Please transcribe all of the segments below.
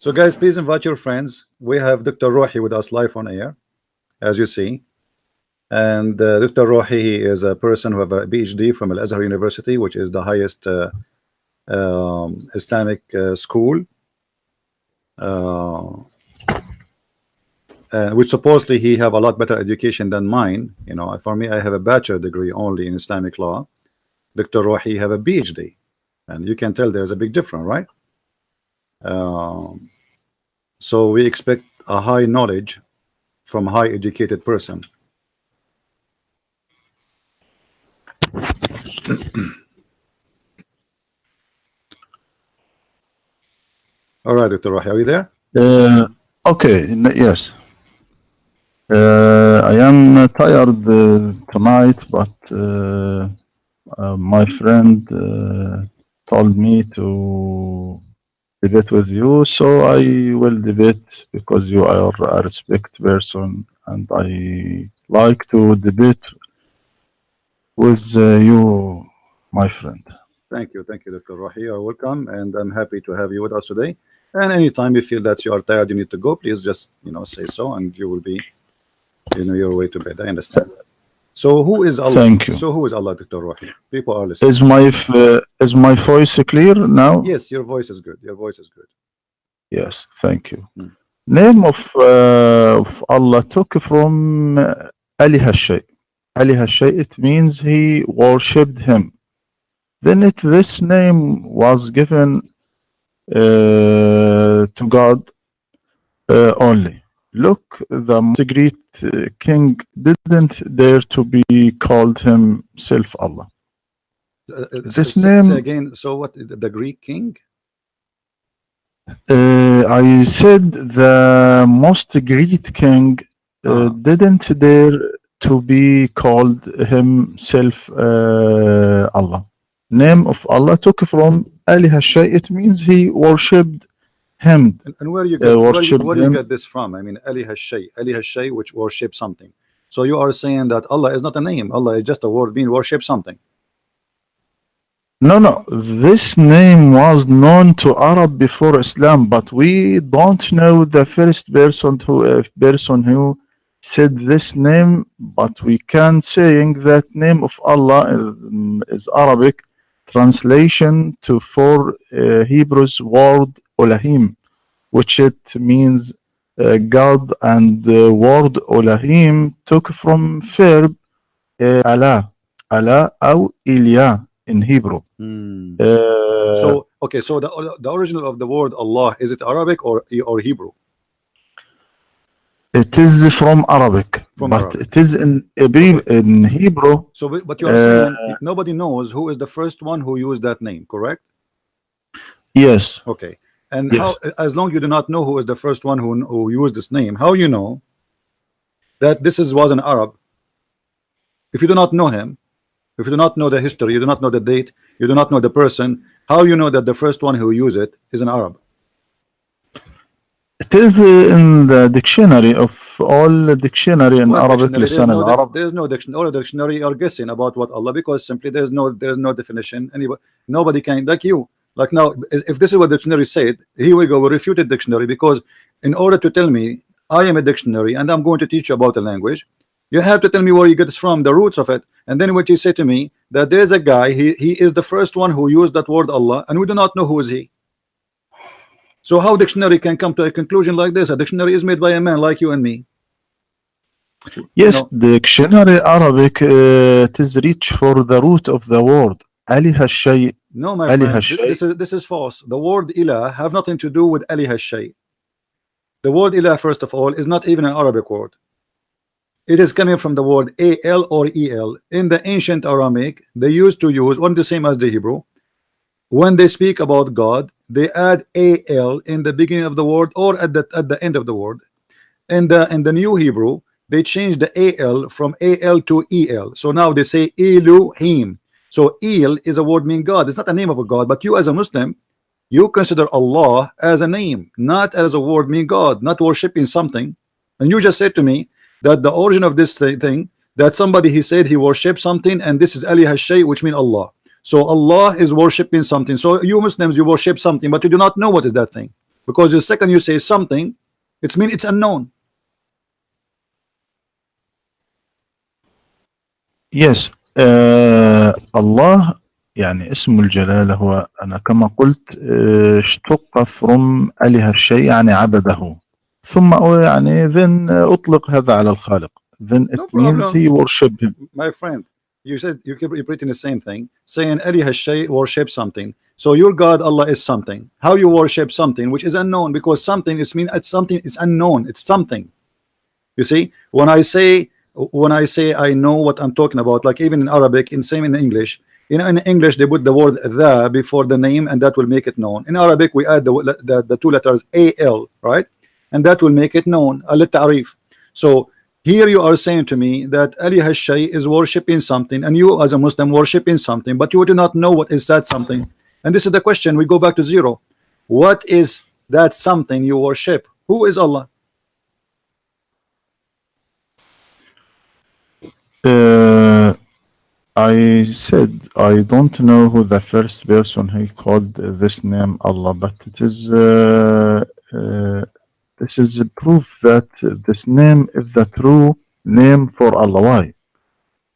So guys, please invite your friends. We have Dr. Rouhi with us live on air, as you see. And Dr. Rouhi is a person who have a PhD from Al Azhar University, which is the highest Islamic school, uh, which supposedly he have a lot better education than mine. You know, for me, I have a bachelor degree only in Islamic law. Dr. Rouhi have a PhD, and you can tell there's a big difference, right? So we expect a high knowledge from a high educated person. All right, Dr. Rouhi, are you there? Okay, yes. I am tired tonight, but my friend told me to debate with you, so I will debate because you are a respect person, and I like to debate with you, my friend. Thank you, Dr. Rouhi. You're welcome, and I'm happy to have you with us today. And anytime you feel that you are tired, you need to go, please just say so, and you will be your way to bed. I understand. So who is Allah? Thank you. So who is Allah, Dr. Rouhi? People are listening. Is my voice clear now? Yes, your voice is good. Your voice is good. Yes, thank you. Name of Allah took from Ali Hashay. Ali Hashay, it means he worshipped him. Then this name was given to God only. Look, the most great king didn't dare to be called himself Allah. This name. Say again. So what? The Greek king? I said the most great king didn't dare to be called himself Allah. Name of Allah took from Ali Hashay. It means he worshipped him. And where you get this from? I mean, Ali Hashay, which worship something. So you are saying that Allah is not a name. Allah is just a word being worship something. No. This name was known to Arab before Islam, but we don't know the first person who said this name. But we can saying that name of Allah is Arabic translation to for Hebrew's word Elohim, which it means God, and the word Elohim took from verb Allah or Ilya in Hebrew. So okay, so the original of the word Allah, is it Arabic or Hebrew? It is from Arabic, it is in Hebrew. So, but you are saying nobody knows who is the first one who used that name, correct? Yes. Okay. And yes. How, as long you do not know who is the first one who used this name, how you know that was an Arab? If you do not know him, if you do not know the history, you do not know the date, you do not know the person, how you know that the first one who used it is an Arab? It is in the dictionary of all dictionary in Arabic. There's no dictionary. All the dictionary are guessing about what Allah, because simply there's no definition. Nobody can, like you. Like now, if this is what dictionary said, here we go, we refuted dictionary, because in order to tell me I am a dictionary and I'm going to teach you about a language, you have to tell me where you get this from, the roots of it. And then what you say to me, that there's a guy, he is the first one who used that word Allah, and we do not know who is he. So how dictionary can come to a conclusion like this? A dictionary is made by a man like you and me. Yes, dictionary Arabic it is rich for the root of the word. Ali Hashay. No, my friend, this is false. The word ilah have nothing to do with Ali Hashay. The word ilah, first of all, is not even an Arabic word. It is coming from the word al or el. In the ancient Aramaic, they used to use one the same as the Hebrew. When they speak about God, they add al in the beginning of the word or at the end of the word. In the new Hebrew, they changed the al from al to el. So now they say Elohim. So El is a word meaning God. It's not a name of a God, but you as a Muslim, you consider Allah as a name, not as a word meaning God, not worshiping something. And you just said to me that the origin of this thing, that somebody he said he worshipped something, and this is Ali Hashay, which means Allah. So Allah is worshipping something. So you Muslims, you worship something, but you do not know what is that thing. because the second you say something, it's mean it's unknown. Yes. الله يعني اسم الجلالة هو أنا كما قلت اشتق from أله الشيء يعني عبده ثم يعني then أطلق هذا على الخالق then it No means he problem, worship him. my friend. You said you keep repeating the same thing, saying Ali has worship something. So your God Allah is something. How you worship something which is unknown? Because something is mean it's something is unknown. It's something. You see, when I say I know what I'm talking about, like even in Arabic, in same in English. In English they put the word the before the name, and that will make it known. In Arabic we add the two letters al, right, and that will make it known. Al-Ta'rif. So here you are saying to me that Ali Hashay is worshiping something, and you as a Muslim worshiping something, but you do not know what is that something. And this is the question. We go back to zero. What is that something you worship? Who is Allah? I said I don't know who the first person who called this name Allah, but it is this is a proof that this name is the true name for Allah. Why?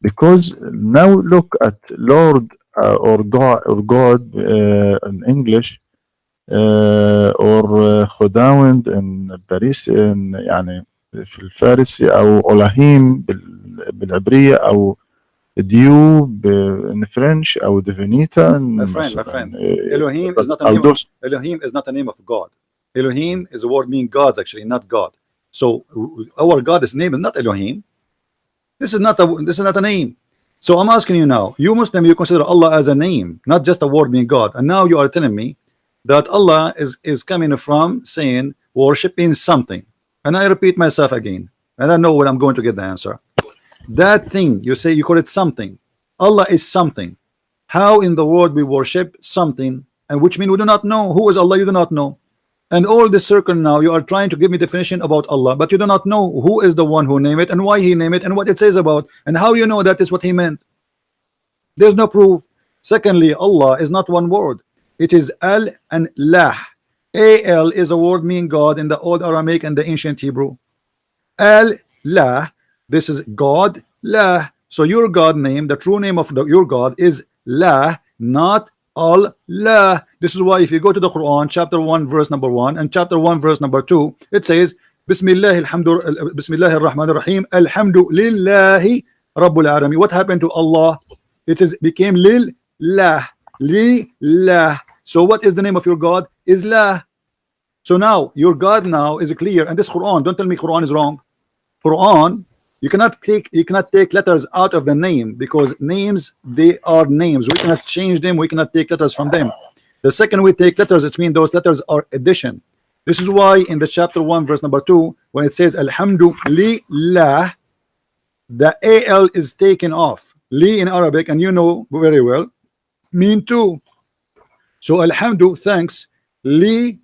Because now look at Lord or God in English or خداوند in باريس in يعني في الفارسي أو أولاهيم بالعبرية أو ديو in French أو ديفينيتا My مثلا friend, Elohim is not a أو name. دوس. Elohim is not a name of God. Elohim is a word meaning gods, actually, not God. So our God's name is not Elohim. This is not a name. So I'm asking you now, you Muslim, you consider Allah as a name, not just a word meaning God. And now you are telling me that Allah is coming from saying worshiping something. And I repeat myself again, and I know when I'm going to get the answer. That thing you say, you call it something. Allah is something. How in the world we worship something, and which means we do not know who is Allah. You do not know. And all this circle now, you are trying to give me definition about Allah, but you do not know who is the one who named it and why he named it and what it says about, and how you know that is what he meant. There's no proof. Secondly, Allah is not one word. It is Al and Lah. Al is a word meaning God in the old Aramaic and the ancient Hebrew. Al Lah, this is God. Lah. So your God name, the true name of your God is Lah, not Allah. This is why if you go to the Quran, chapter 1 verse number 1 and chapter 1 verse number 2, it says Bismillah ar-Rahman ar-Rahim, Alhamdulillahi Rabbul Alamin. What happened to Allah? It is became Lillah. Lillah. So what is the name of your God? Is Lah. So now your God now is clear, and this Quran, don't tell me Quran is wrong. Quran, you cannot take letters out of the name, because names, they are names. We cannot change them, we cannot take letters from them. The second we take letters, it means those letters are addition. This is why in the chapter 1 verse number 2, when it says Alhamdulillah, the al is taken off. Li in Arabic, and you know very well, mean two. So Alhamdu, thanks, li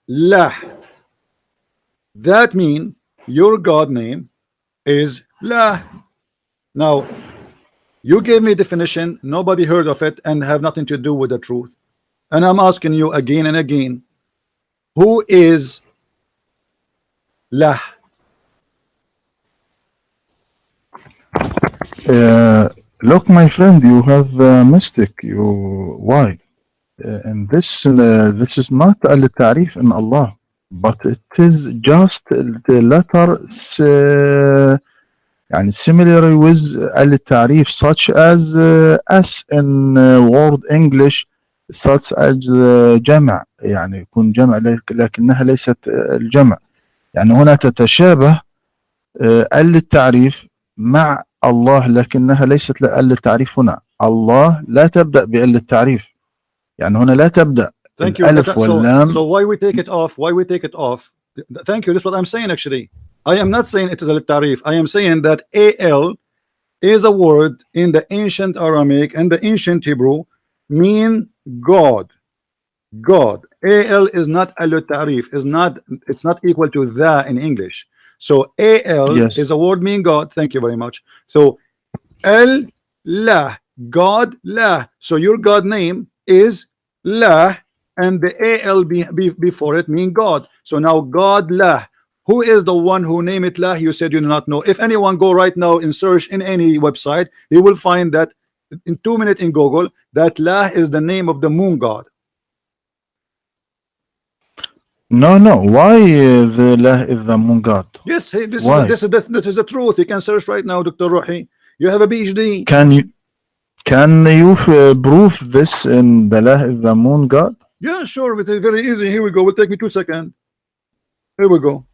lah. That mean your God name is Lah. Now you gave me a definition, nobody heard of it and have nothing to do with the truth. And I'm asking you again and again, who is Lah? Look, my friend, you have mistake. You why? And this is not al-ta'rif in Allah, but it is just the letter يعني similar with al-ta'rif, such as as in word English, such as جمع، يعني يكون جمع لكنها ليست الجمع. يعني هنا تتشابه التعريف مع الله لكنها ليست التعريف. هنا الله لا تبدأ بالتعريف، يعني هنا لا تبدأ Thank you. الألف واللام. So why we take it off? Why we take it off? Thank you. This is what I'm saying. Actually, I am not saying it is a tarif. I am saying that al is a word in the ancient Aramaic and the ancient Hebrew mean God. God. Al is not al-tarif. It's not equal to the in English. So al Yes. is a word mean God. Thank you very much. So al lah, God lah. So your God name is Lah. and the al before it mean God. So now God lah. Who is the one who named it lah? You said you do not know. If anyone go right now and search in any website, he will find that in 2 minutes in Google that lah is the name of the moon god. No, no. Why the lah is the moon god? Yes, hey, this Why? is the truth. You can search right now, Dr. Rouhi. You have a PhD. Can you prove this in the lah is the moon god? Yeah, sure. It's very easy. Here we go. Will take me 2 seconds. Here we go.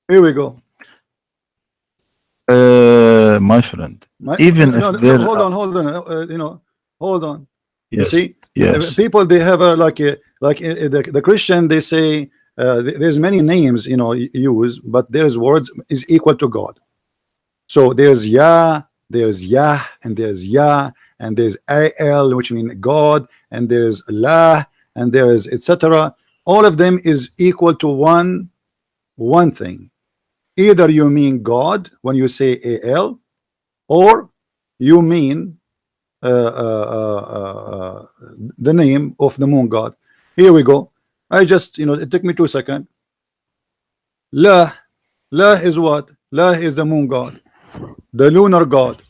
Here we go. My friend. Even if there hold on. Hold on. Yes. You see, yes. People they have a the Christian, they say there's many names use, but there's words is equal to God. So there's Yah, there's Yah, and there's Yah, and there's Al, which means God, and there's Allah, and there is etc. All of them is equal to one thing. Either you mean God when you say Al, or you mean the name of the moon god. Here we go. I just it took me 2 seconds. La is what? La is the moon god, the lunar god.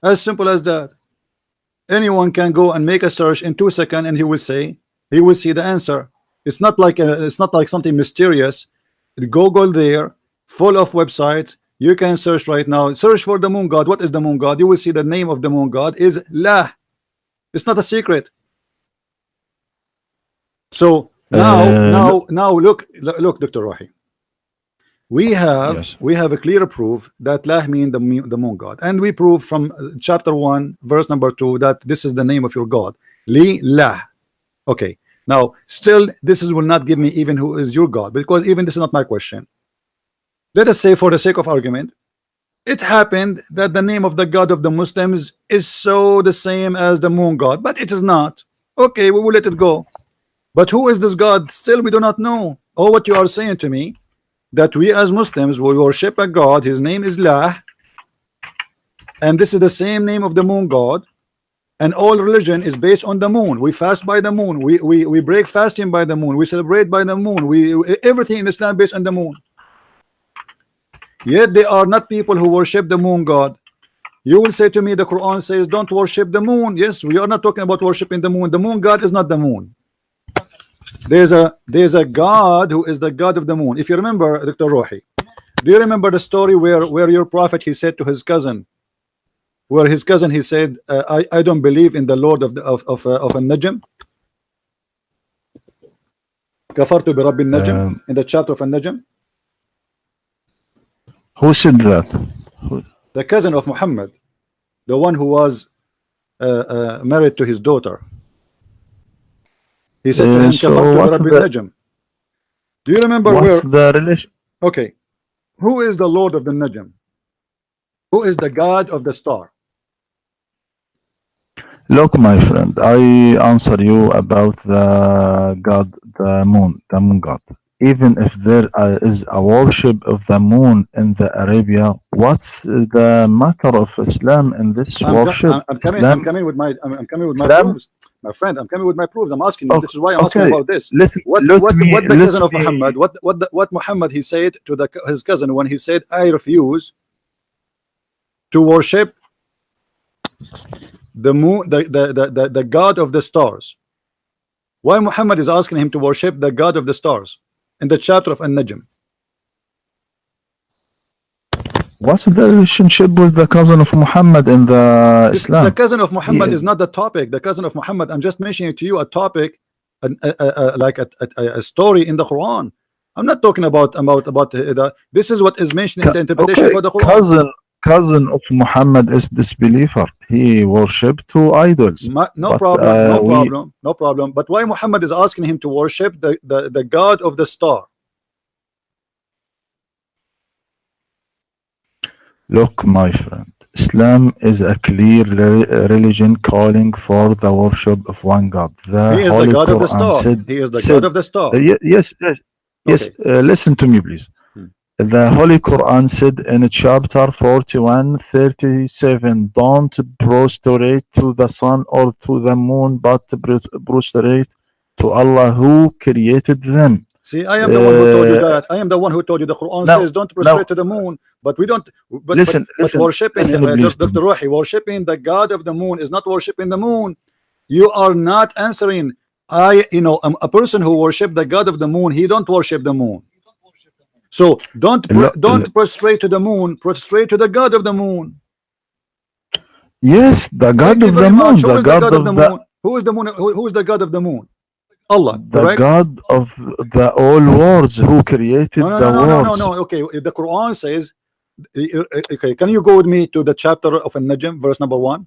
As simple as that. Anyone can go and make a search in 2 seconds and he will see the answer. It's not like something mysterious. Google there, full of websites. You can search right now. Search for the moon god. What is the moon god? You will see the name of the moon god is La. It's not a secret. So now look, Dr. Rouhi. We have a clear proof that La means the moon god, and we prove from chapter 1 verse number 2 that this is the name of your God, Li La. Okay. Now still this will not give me even who is your God, because even this is not my question. Let us say, for the sake of argument, it happened that the name of the God of the Muslims is so the same as the moon god, but it is not. Okay, we will let it go. But who is this God? Still we do not know. Or what you are saying to me, that we as Muslims will worship a God, his name is La, and this is the same name of the moon god, and all religion is based on the moon. We fast by the moon, we break fasting by the moon, we celebrate by the moon, everything in Islam based on the moon. Yet they are not people who worship the moon god. You will say to me the Quran says don't worship the moon. Yes, we are not talking about worshiping the moon. The moon god is not the moon. There's a God who is the God of the moon. If you remember, Dr. Rouhi, do you remember the story where your prophet, he said to his cousin, he said, I don't believe in the Lord of An-Najm. Kafartu bi Rabbi An-Najm, in the chapter of An-Najm. Who said that? The cousin of Muhammad, the one who was married to his daughter. He said to him, Kafartu bi Rabbi An-Najm. Do you remember what's the relation? Okay, who is the Lord of the Najm? Who is the God of the star? Look, my friend, I answer you about the God, the moon god. Even if there is a worship of the moon in the Arabia, what's the matter of Islam in this worship? I'm coming with my proofs, my friend. I'm coming with my proofs. I'm asking you. This is why I'm asking about this. What the cousin of Muhammad? What Muhammad he said to his cousin when he said, I refuse to worship the moon, the God of the stars. Why Muhammad is asking him to worship the God of the stars in the chapter of An-Najm? What's the relationship with the cousin of Muhammad in the Islam? The cousin of Muhammad is not the topic. The cousin of Muhammad, I'm just mentioning to you a topic, like a story in the Quran. I'm not talking about this is what is mentioned in the interpretation for the Quran. Cousin of Muhammad is disbeliever. He worshipped two idols. No problem. But why Muhammad is asking him to worship the God of the star? Look, my friend, Islam is a clear religion calling for the worship of one God. He is the God of the star. He is the God of the star. Yes. Okay. Listen to me, please. The Holy Quran said in chapter 41:37, don't prostrate to the sun or to the moon, but prostrate to Allah who created them. See, I am the one who told you Uh, that. I am the one who told you the Quran now, says don't now, prostrate to the moon, but we don't. But listen, worshiping listen, please to Dr. me. Rouhi, worshiping the God of the moon is not worshiping the moon. You are not answering. A person who worship the God of the moon, he don't worship the moon. So don't prostrate to the moon. Prostrate to the God of the moon. Yes, the God Thank you of the very moon, much. Who the is the God God of the of the moon? Who is the moon? Who is the God of the moon? Allah, the correct? God of the all worlds who No, created no, the no, no, no, no, worlds. no. Okay, the Quran says. Okay, can you go with me to the chapter of An-Najm, verse number 1?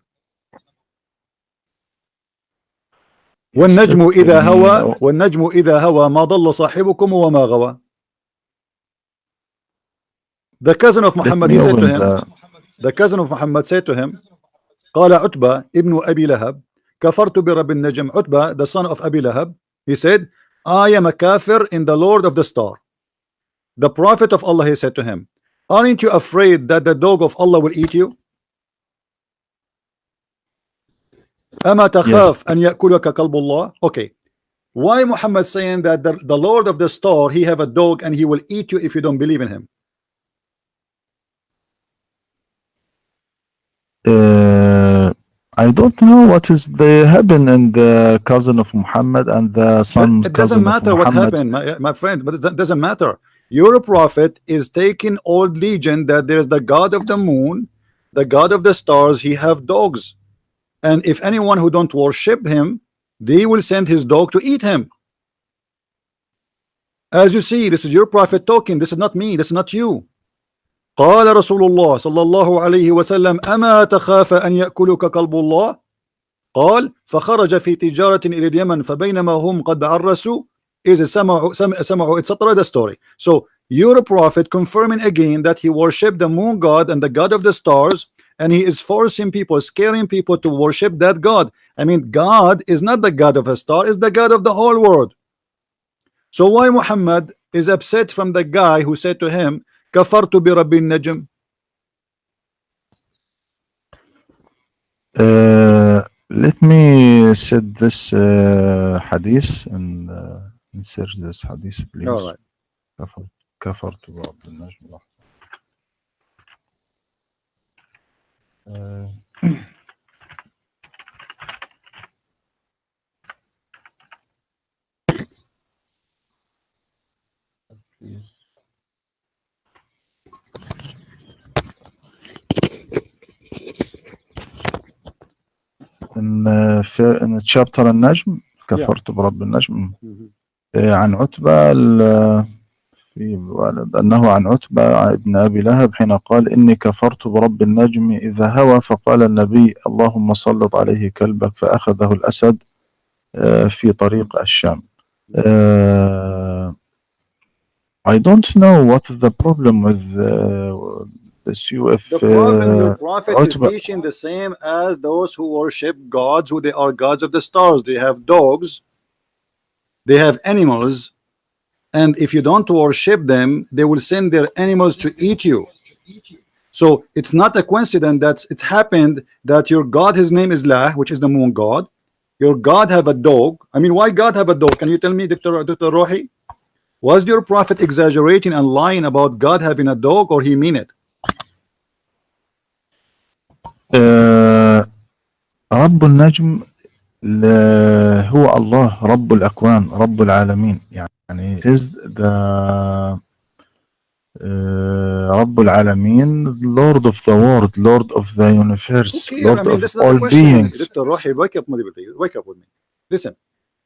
Yes, والنجم let إذا me هوى والنجم إذا هوى ما ضل صاحبكم وما غوى. The cousin of let Muhammad, me he said to open him, the the cousin of Muhammad said to him, قال عتبة ابن أبي لهب كفرت برب النجم. Utbah, the son of Abi Lahab, he said, I am a kafir in the Lord of the Star. The Prophet of Allah, he said to him, aren't you afraid that the dog of Allah will eat you? أما yes. تخاف أن يأكلك كلب الله. Okay, why Muhammad saying that the Lord of the Star, he have a dog and he will eat you if you don't believe in him? Uh, I don't know what is the heaven and the cousin of Muhammad and the But son it doesn't cousin of matter what Muhammad. happened, my friend. But it doesn't matter. Your prophet is taking old legend that there's the God of the moon, the God of the stars. He have dogs, and if anyone who don't worship him, they will send his dog to eat him. As you see, this is your prophet talking. This is not me. This is not you. قال رسول الله صلى الله عليه وسلم أما تخاف أن يأكلك كلب الله. قال فخرج في تجارة إلى اليمن فبينما هم قد عرسوا إذ سمعوا etc. The story. So your prophet confirming again that he worshipped the moon god and the god of the stars, and he is forcing people, scaring people to worship that god. I mean, God is not the god of a star, is the god of the whole world. So why Muhammad is upset from the guy who said to him كفرت برب النجم? Let me set this hadith and insert this hadith, All please. right. كفرت برب النجم. Uh, please. in chapter النجم Yeah. كفرت برب النجم Mhm. عن عتبة في ولد أنه عن عتبة ابن أبي لهب حين قال إني كفرت برب النجم إذا هوى فقال النبي اللهم سلط عليه كلبك فأخذه الأسد في طريق الشام. I don't know what is the problem with this you if The problem, your prophet is عتبة. teaching the same as those who worship gods, who they are gods of the stars. They have dogs, they have animals, and if you don't worship them, they will send their animals to eat you. So it's not a coincidence that it's happened that your god, his name is La, which is the moon god. Your god have a dog. I mean, why God have a dog? Can you tell me, Dr. Rohi? Was your prophet exaggerating and lying about God having a dog, or he mean it? رب النجم هو الله رب الأكوان رب العالمين يعني is the رب العالمين Lord of the world Lord of the Who universe care? I Lord mean, of this is not a all question. beings. Dr. Rohi, wake up with me. Listen,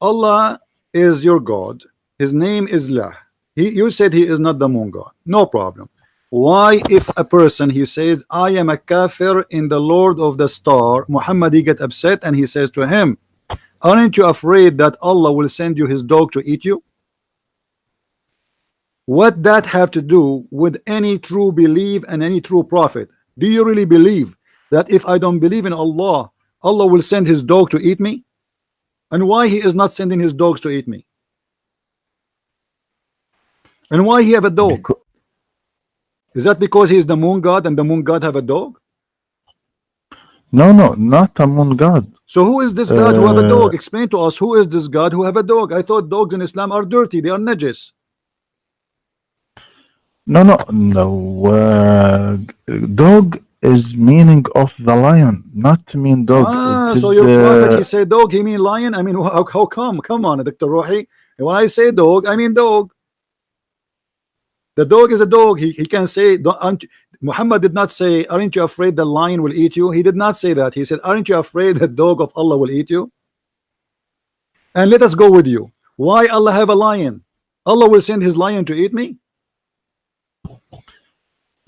Allah is your God. His name is La. You said he is not the moon god. No problem. Why, if a person he says, I am a kafir in the Lord of the Star, Muhammad, he get upset and he says to him, aren't you afraid that Allah will send you his dog to eat you? What that have to do with any true belief and any true prophet? Do you really believe that if I don't believe in Allah, Allah will send his dog to eat me? And why he is not sending his dogs to eat me? And why he have a dog? Is that because he is the moon god and the moon god have a dog? No, no, not a moon god. So who is this god who have a dog? Explain to us, who is this god who have a dog? I thought dogs in Islam are dirty, they are najis. No, no, no. Dog is meaning of the lion, not mean dog. Ah, It so is your prophet, he said dog, he mean lion? I mean, how come? Come on, Dr. Rouhi. When I say dog, I mean dog. The dog is a dog. He can say, Muhammad did not say, aren't you afraid the lion will eat you? He did not say that. He said, aren't you afraid the dog of Allah will eat you? And let us go with you. Why Allah have a lion? Allah will send his lion to eat me?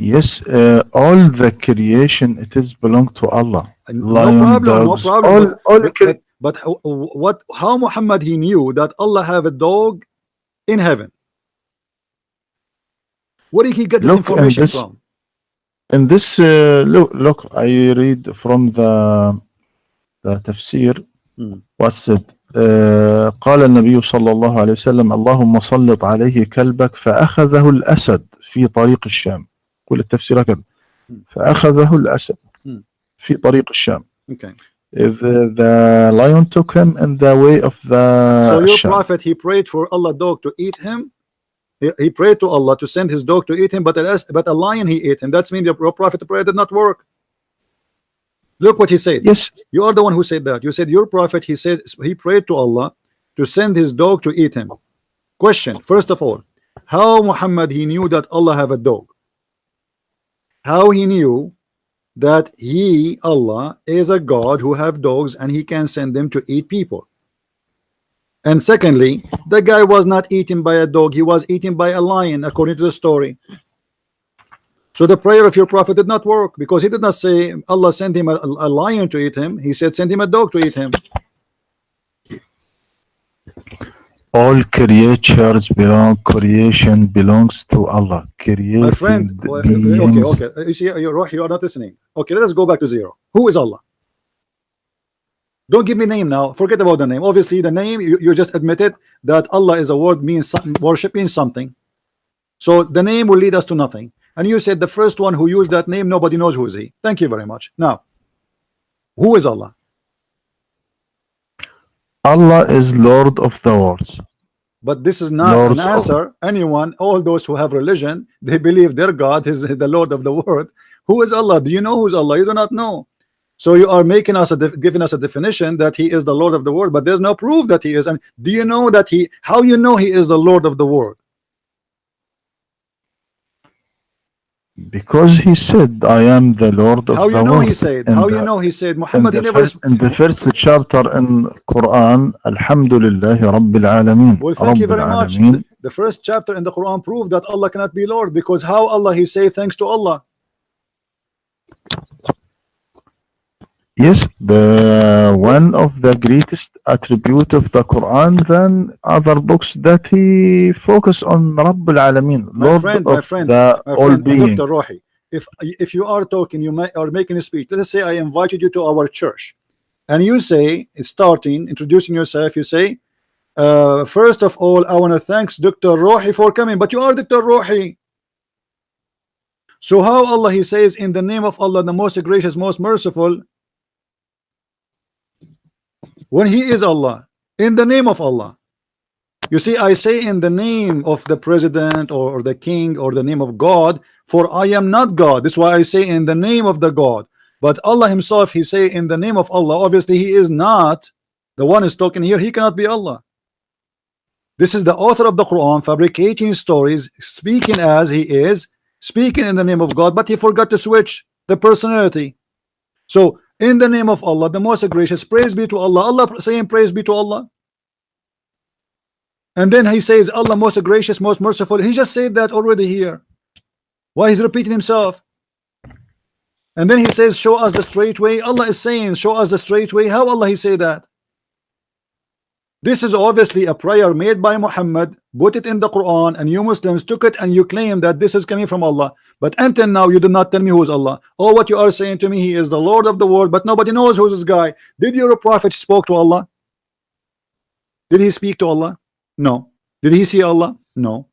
yes. All the creation it is belong to Allah. No problem, no problem. But all how Muhammad he knew that Allah have a dog in heaven? Where did he get this information from? In this look, I read from the تفسير. What's it? قال النبي صلى الله عليه وسلم اللهم سلط عليه كلبك فأخذه الأسد في طريق الشام. كل التفسير كده. فأخذه الأسد في طريق الشام. Okay. The lion took him in the way of the So your Sham. prophet, he prayed for Allah dog to eat him. He prayed to Allah to send his dog to eat him, but a lion he ate him. That's mean your prophet prayer did not work. Look what he said. Yes. You are the one who said that. You said your prophet, he said he prayed to Allah to send his dog to eat him. Question, first of all, how Muhammad he knew that Allah have a dog? How he knew that he, Allah, is a God who have dogs and he can send them to eat people? And secondly, the guy was not eaten by a dog, he was eaten by a lion, according to the story. So the prayer of your prophet did not work, because he did not say Allah sent him a lion to eat him. He said send him a dog to eat him. All creation belongs to Allah. My friend, okay. You see, you are not listening. Okay, let us go back to zero. Who is Allah? Don't give me name now. Forget about the name. Obviously, the name you just admitted that Allah is a word means something, worship means something. So the name will lead us to nothing. And you said the first one who used that name, nobody knows who is he. Thank you very much. Now, who is Allah? Allah is Lord of the worlds. But this is not an answer. Anyone, all those who have religion, they believe their God is the Lord of the world. Who is Allah? Do you know who is Allah? You do not know. So you are making us giving us a definition that he is the Lord of the world, but there's no proof that he is. And do you know that how you know he is the Lord of the world? Because he said, I am the Lord of the world. How you know he said? How you know he said? Muhammad, in the first chapter in Quran, Alhamdulillah Rabbil Alameen. Well, thank you very much. The first chapter in the Quran proved that Allah cannot be Lord, because how Allah he say thanks to Allah? Yes, the one of the greatest attribute of the Quran than other books that he focus on Rabbil Alameen, Lord of the all beings. Dr. Rouhi, if you are talking, you are making a speech. Let's say I invited you to our church, and you say, starting introducing yourself, you say, first of all, I want to thanks Dr. Rouhi for coming. But you are Dr. Rouhi. So how Allah he says in the name of Allah, the most gracious, most merciful, when he is Allah, in the name of Allah? You see, I say in the name of the president or the king or the name of God, for I am not God. This is why I say in the name of the God. But Allah himself, he say in the name of Allah. Obviously he is not the one is talking here. He cannot be Allah. This is the author of the Quran fabricating stories, speaking as he is, speaking in the name of God, but he forgot to switch the personality. So in the name of Allah, the most gracious, praise be to Allah. Allah saying praise be to Allah. And then he says Allah most gracious, most merciful. He just said that already here. Why he's repeating himself? And then he says show us the straight way. Allah is saying show us the straight way. How Allah he say that? This is obviously a prayer made by Muhammad, put it in the Quran, and you Muslims took it and you claim that this is coming from Allah. But until now you did not tell me who is Allah. Or what you are saying to me, he is the Lord of the world, but nobody knows who this guy. Did your prophet spoke to Allah? Did he speak to Allah? No. Did he see Allah? No.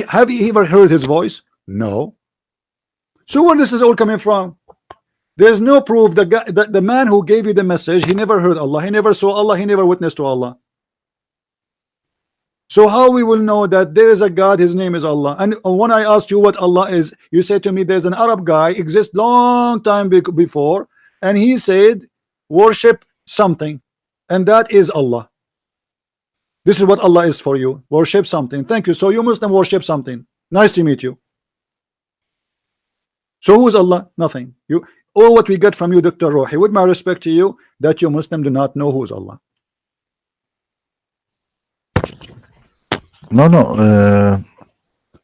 Have you ever heard his voice? No. So where this is all coming from? There's no proof. The man who gave you the message, he never heard Allah, he never saw Allah, he never witnessed to Allah. So how we will know that there is a God, his name is Allah? And when I asked you what Allah is, you said to me there's an Arab guy exists long time before, and he said worship something, and that is Allah. This is what Allah is for you. Worship something. Thank you. So you Muslim worship something. Nice to meet you. So who is Allah? Nothing. You all what we get from you, Dr. Rouhi, with my respect to you, that you Muslim do not know who is Allah. No,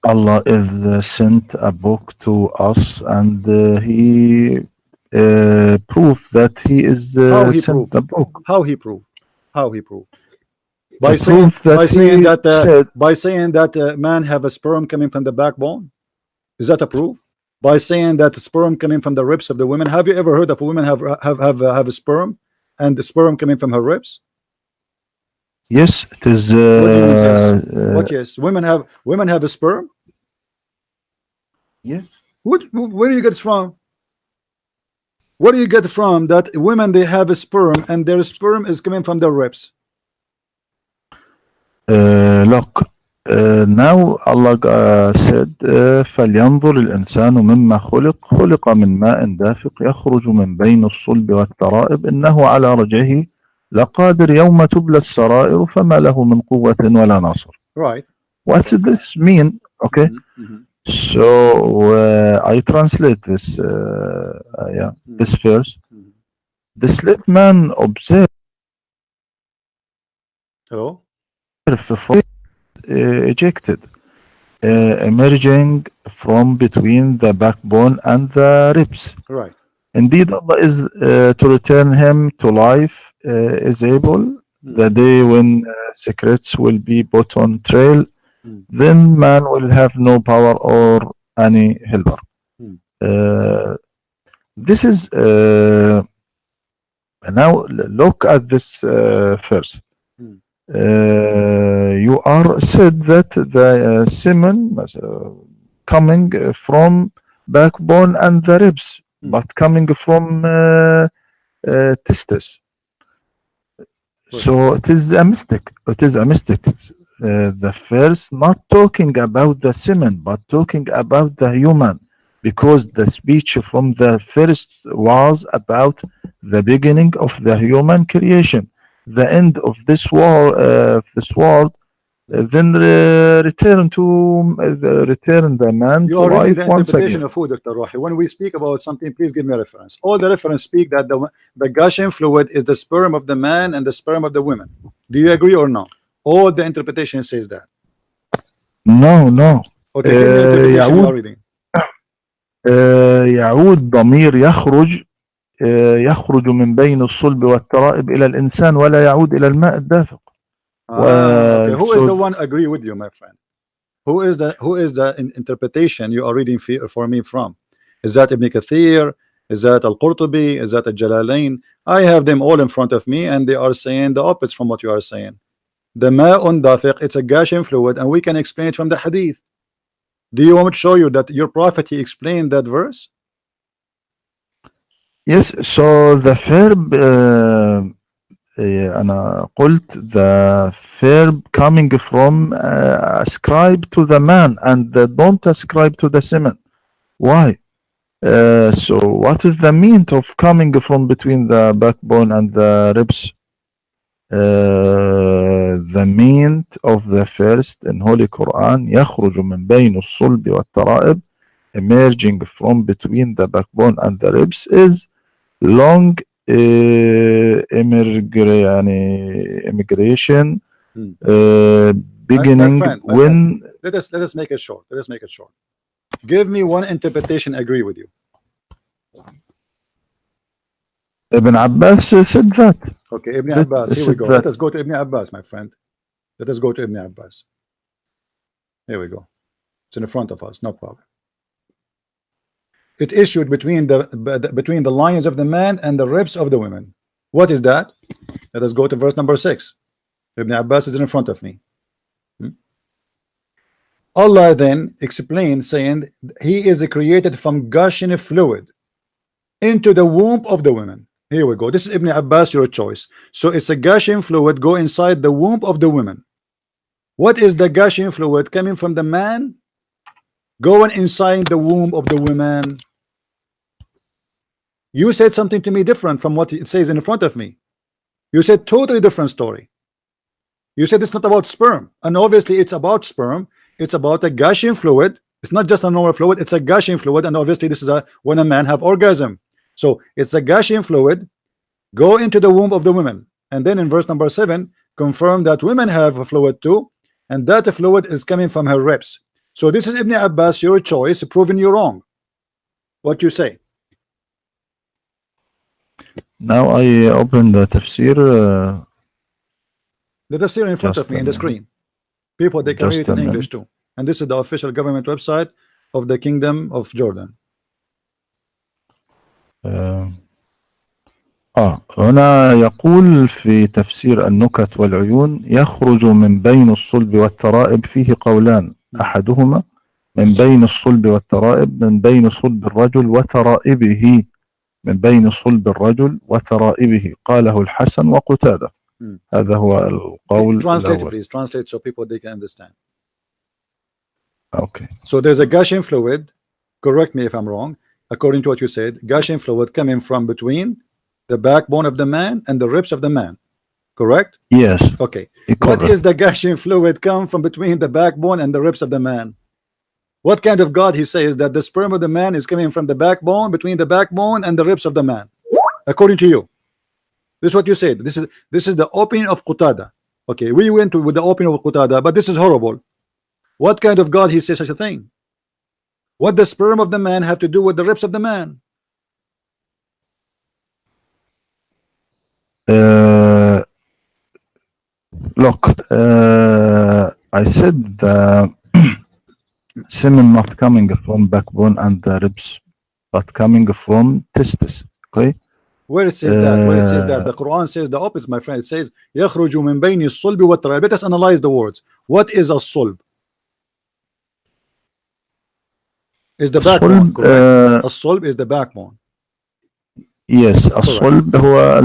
Allah is sent a book to us, and He proved that He is sent the book. How He proved? How He proved? By saying that man have a sperm coming from the backbone. Is that a proof? By saying that sperm coming from the ribs of the women. Have you ever heard of a woman have a sperm and the sperm coming from her ribs? Yes, it is. What? Yes, women have a sperm. Yes. Where do you get it from? Where do you get from that women they have a sperm and their sperm is coming from their ribs? Look, now Allah said فلينظر الإنسان مما خلق من ماء دافق يخرج من بين الصلب والترائب إنه على رجعه لقادر يوم تبلى السرائر فما له من قوة ولا ناصر. Right. What does this mean? Okay. So I translate this this verse. The slave man observed ejected emerging from between the backbone and the ribs. Right. Indeed, Allah is to return him to life is able the day when secrets will be put on trial. Then man will have no power or any helper. This is now look at this verse. You are said that the semen coming from backbone and the ribs, but coming from testes. So it is a mistake. It is a mistake. The verse not talking about the semen, but talking about the human, because the speech from the first was about the beginning of the human creation, the end of this world, then return the man to life once again. Of who, Dr. Rouhi? When we speak about something, please give me a reference. All the reference speak that the gushing fluid is the sperm of the man and the sperm of the women. Do you agree or no? All the interpretation says that. No. Okay, give me interpretation you are reading. يعود ضمير يخرج من بين الصلب والترائب إلى الإنسان ولا يعود إلى الماء الدافق. Okay. Who is the one agree with you, my friend? Who is the interpretation you are reading for me from? Is that Ibn Kathir? Is that Al-Qurtubi? Is that Al-Jalalain? I have them all in front of me, and they are saying the opposite from what you are saying. The ma'un dafiq, it's a gushing fluid, and we can explain it from the hadith. Do you want me to show you that your prophet he explained that verse? Yes. So the verb أنا قلت the verb coming from ascribe to the man and don't ascribe to the semen. Why? So what is the meaning of coming from between the backbone and the ribs? The meaning of the first in Holy Quran يخرج من بين الصلب والترائب, emerging from between the backbone and the ribs, is long immigration beginning. My friend, let us make it short. Give me one interpretation agree with you. Ibn Abbas said that. Okay, Ibn Abbas, here we go. Let us go to Ibn Abbas, my friend. Let us go to Ibn Abbas. Here we go. It's in front of us, no problem. It issued between the lions of the man and the ribs of the women. What is that? Let us go to verse number 6. Ibn Abbas is in front of me. Allah then explained, saying he is created from gushing fluid into the womb of the women. Here we go. This is Ibn Abbas, your choice. So it's a gushing fluid go inside the womb of the women. What is the gushing fluid coming from the man going inside the womb of the women? You said something to me different from what it says in front of me. You said totally different story. You said it's not about sperm, and obviously it's about sperm. It's about a gushing fluid. It's not just a normal fluid, it's a gushing fluid, and obviously this is a when a man have orgasm. So it's a gushing fluid go into the womb of the women, and then in verse number 7 confirm that women have a fluid too, and that the fluid is coming from her ribs. So this is Ibn Abbas, your choice, proving you wrong. What you say? Now I open the tafsir. The tafsir in front of me in the screen. People, they can read it in English too. And this is the official government website of the Kingdom of Jordan. هنا يقول في تفسير النكت والعيون يخرج من بين الصلب والترائب فيه قولان أحدهما من بين الصلب والترائب من بين صلب الرجل وترائبه من بين صلب الرجل وترائبه قاله الحسن وقتادة. هذا هو القول الأول. Please translate so people they can understand. Okay. So there's a gushing fluid, correct me if I'm wrong, according to what you said, gushing fluid coming from between the backbone of the man and the ribs of the man, correct? Yes. Okay. What is the gushing fluid come from between the backbone and the ribs of the man? What kind of God he says that the sperm of the man is coming from the backbone, between the backbone and the ribs of the man, according to you? This is what you said. This is the opinion of Qatada. Okay, we went with the opinion of Qatada, but this is horrible. What kind of God he says such a thing? What the sperm of the man have to do with the ribs of the man? Look, I said the semen not coming from backbone and the ribs, but coming from testis. Okay. Where it says that? Where it says that? The Quran says the opposite, my friend. It says يخرج من بين الصلب والترائب. Let us analyze the words. What is a sulb? Is the backbone correct? A sulb is the backbone. Yes, الصلب هو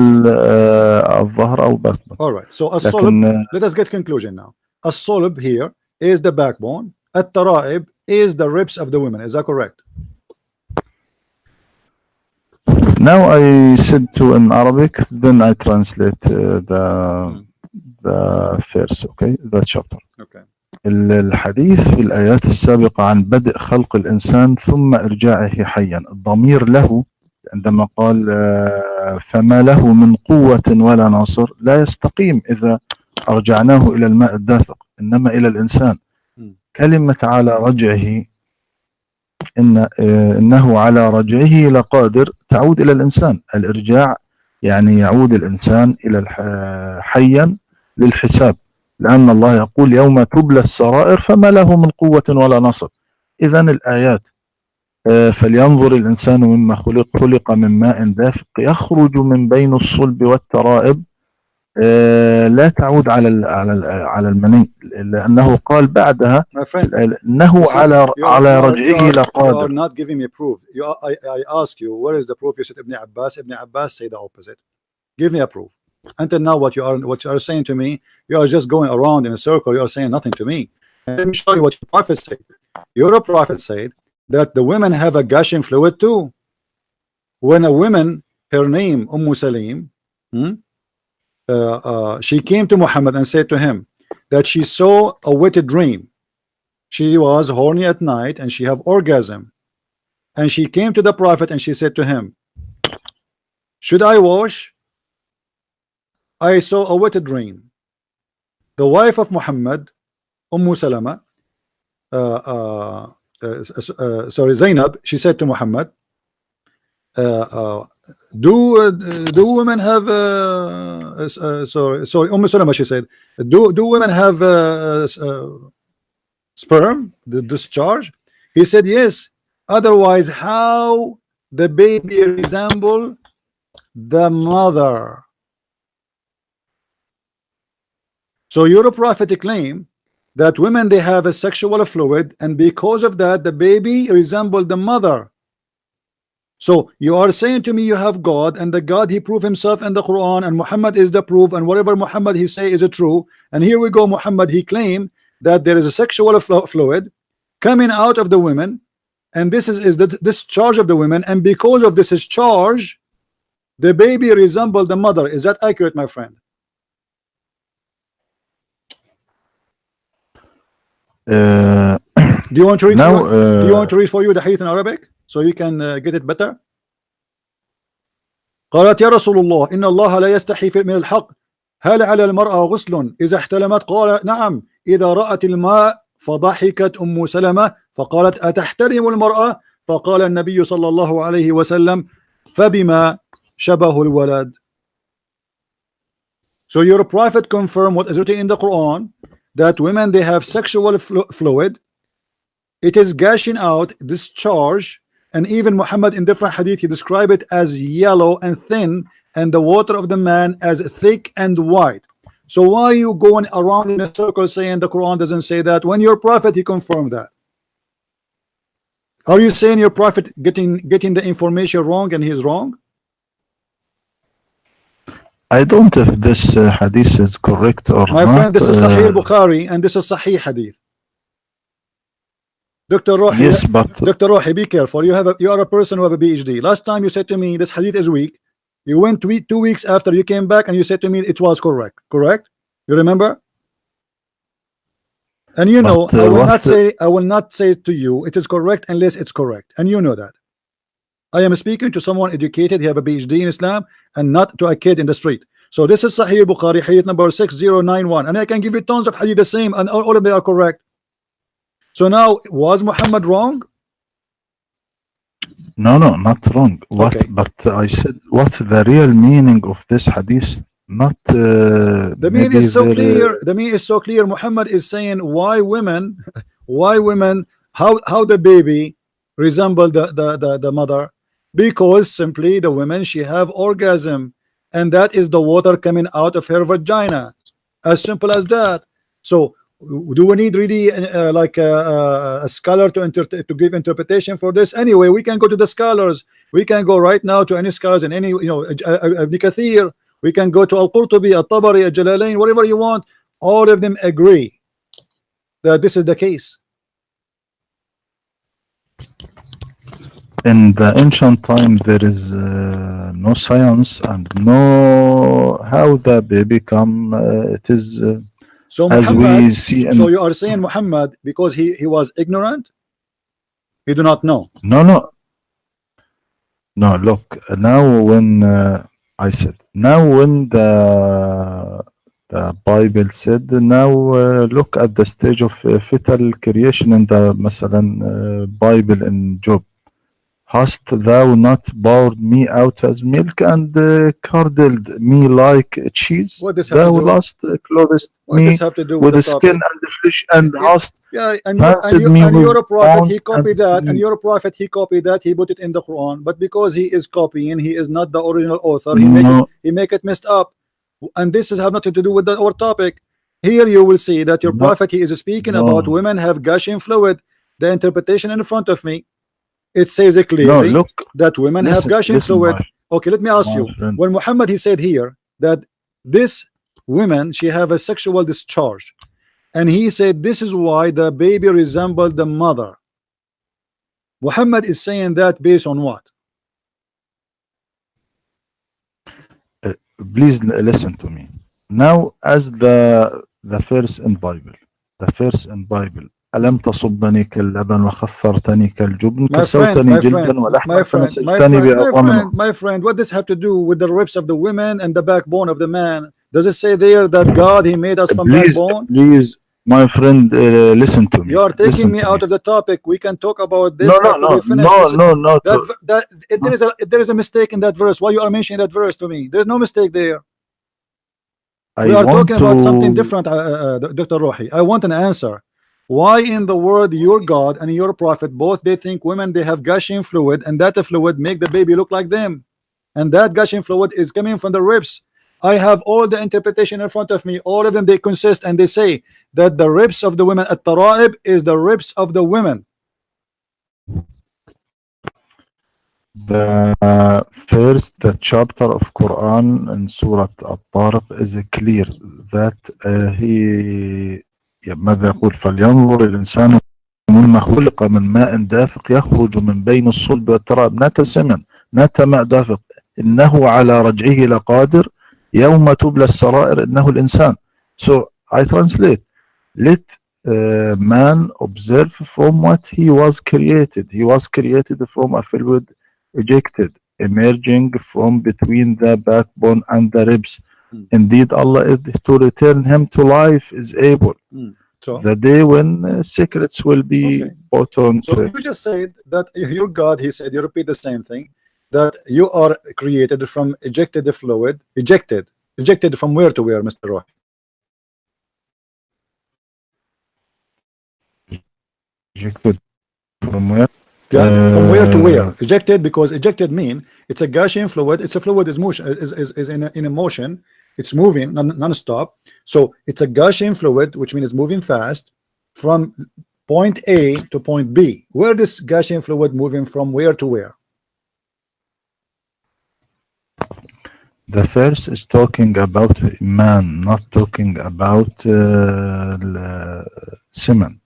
الظهر أو backbone. All right. So a sulb. Let us get conclusion now. A sulb here is the backbone. الترائب is the ribs of the women. Is that correct? Now I said to in Arabic, then I translate the verse, okay, the chapter. Okay. الحديث في الآيات السابقة عن بدء خلق الإنسان ثم إرجاعه حيا، الضمير له عندما قال فما له من قوة ولا ناصر لا يستقيم إذا أرجعناه إلى الماء الدافق، إنما إلى الإنسان. كلمة على رجعه إنه على رجعه لقادر تعود إلى الإنسان. الإرجاع يعني يعود الإنسان إلى حيا للحساب، لأن الله يقول يوم تبلى السرائر فما له من قوة ولا نصر. إذن الآيات فلينظر الإنسان مما خلق من ماء دافق يخرج من بين الصلب والترائب لا تعود على المني، لأنه قال بعدها إنه على رجعه لقادر. You are not giving me proof. I ask you, where is the proof? You said Ibn Abbas. Ibn Abbas say the opposite. Give me a proof. Until now, what you are saying to me, you are just going around in a circle. You are saying nothing to me. And let me show you what your prophet said. Your prophet said that the women have a gushing fluid too. When a woman, her name Salim, she came to Muhammad and said to him that she saw a wet dream. She was horny at night and she have orgasm, and she came to the prophet and she said to him, should I wash? I saw a wet dream. The wife of Muhammad, Salama, Zainab, she said to Muhammad, do women have sorry Salama, she said, do women have sperm, the discharge? He said yes, otherwise how the baby resemble the mother? So your prophet claim that women they have a sexual fluid, and because of that the baby resembled the mother. So you are saying to me you have God, and the God he proved himself in the Quran, and Muhammad is the proof, and whatever Muhammad he say is true. And here we go, Muhammad he claimed that there is a sexual fluid coming out of the women, and this is the discharge of the women, and because of this discharge the baby resembled the mother. Is that accurate, my friend? Uh, Do you want to read now, do you want to read for you the hadith in Arabic so you can get it better? قالت يا رسول الله إن الله لا يستحي من الحق هل على المرأة غسل إذا احتلمت؟ قال نعم إذا رأت الماء. فضحكت أم سلمة فقالت أتحترم المرأة؟ فقال النبي صلى الله عليه وسلم فبما شبه الولد. So your prophet confirmed what is written in the Quran, that women they have sexual fluid, it is gushing out, discharge, and even Muhammad in different hadith he described it as yellow and thin, and the water of the man as thick and white. So why are you going around in a circle saying the Quran doesn't say that, when your prophet he confirmed that? Are you saying your prophet getting the information wrong and he is wrong? I don't know if this hadith is correct or my not. friend, this is Sahih Bukhari and this is Sahih hadith. Dr. Rouhi, yes, but Dr. Rouhi, be careful. You are a person who have a PhD. Last time you said to me this hadith is weak. You went 2 weeks after you came back and you said to me it was correct. Correct? You remember? And you know, I will not say to you it is correct unless it's correct, and you know that. I am speaking to someone educated, he have a PhD in Islam, and not to a kid in the street. So this is Sahih Bukhari, hadith number 6091, and I can give you tons of hadith the same, and all of them are correct. So now, was Muhammad wrong? No, not wrong. What? Okay. But I said, what's the real meaning of this hadith? Not the meaning is so clear. The meaning is so clear. Muhammad is saying why women, how the baby resemble the mother, because simply the women she have orgasm, and that is the water coming out of her vagina, as simple as that. So do we need really like a scholar to give interpretation for this? Anyway, we can go to the scholars. We can go right now to any scholars in any, Ibn Kathir. We can go to Al-Qurtubi, Al-Tabari, Al-Jalalain, whatever you want. All of them agree that this is the case. In the ancient time, there is no science and no how the baby come. It is so as Muhammad, we see. So you are saying Muhammad because he was ignorant? He do not know? No. Look, now when I said, now when the Bible said, now look at the stage of fetal creation in the Bible in Job. Hast thou not poured me out as milk and curdled me like cheese? Thou last clothed me with the skin and the flesh, and hast your prophet he copied that, and your prophet he copied that, he put it in the Quran, but because he is copying, he is not the original author. He make it messed up, and this has nothing to do with our topic. Here you will see that your prophet he is speaking about women have gushing fluid. The interpretation in front of me, it says clearly that women have gushing fluid. Okay, let me ask you, when Muhammad he said here that this women she have a sexual discharge, and he said this is why the baby resembled the mother, Muhammad is saying that based on what? Please listen to me now. As the first in Bible, ألم تصبني كاللبن وخثرتني كالجبن كسوتني جلدا ولحما فنسجتني بأطعم. My friend, what does have to do with the ribs of the women and the backbone of the man? Does it say there that God he made us from backbone? Please, my friend, listen to me. You are taking me out of the topic. We can talk about this No. There is a mistake in that verse. Why you are mentioning that verse to me? There's no mistake there. We are talking about something different, Dr. Rouhi. I want an answer. Why in the word your God and your prophet both they think women they have gushing fluid, and that fluid make the baby look like them, and that gushing fluid is coming from the ribs, I have all the interpretation in front of me. All of them, they consist, and they say that the ribs of the women at Tara'ib is the ribs of the women. The chapter of Quran in Surah At-Tariq is clear that he ماذا يقول فلينظر الإنسان مما خلق من ماء دافق يخرج من بين الصلب والترائب not سمن not ماء دافق إنه على رجعه لقادر يوم تبلى السرائر إنه الإنسان. So I translate, let man observe from what he was created. He was created from a fluid ejected, emerging from between the backbone and the ribs. Indeed, Allah is to return him to life is able. So The day when secrets will be put on. So you just said that your God, he said, you repeat the same thing, that you are created from ejected fluid, ejected from where to where, Mr. Roy? Ejected from where? Yeah, from where to where? Ejected, because ejected mean it's a Gaussian fluid. It's a fluid is motion is in a motion. It's moving non-stop. So it's a Gaussian fluid, which means it's moving fast from point A to point B. Where this Gaussian fluid moving from where to where? The verse is talking about man, not talking about semen.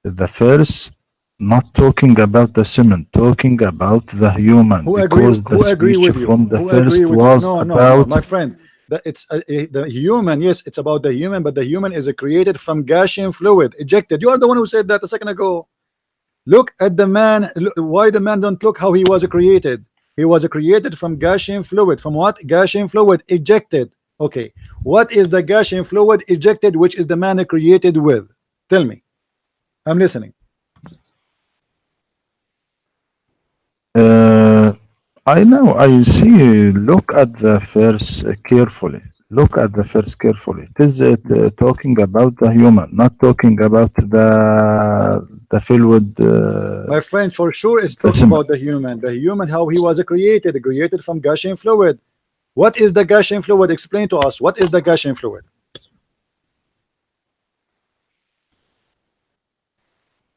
The verse not talking about the semen, talking about the human. Who because agree with you? From the Who first agree with was you? No, about my friend. That it's the human. Yes, it's about the human, but the human is created from Gaussian fluid, ejected. You are the one who said that a second ago. Look at the man. Why the man don't look how he was created? He was created from Gaussian fluid. From what? Gaussian fluid ejected. Okay. What is the Gaussian fluid ejected, which is the man created with? Tell me. I'm listening. I know, I see. Look at the verse carefully. Look at the verse carefully. It is talking about the human, not talking about the fluid. My friend, for sure, it's talking about the human. The human, how he was created from Gaussian fluid. What is the Gaussian fluid? Explain to us. What is the Gaussian fluid?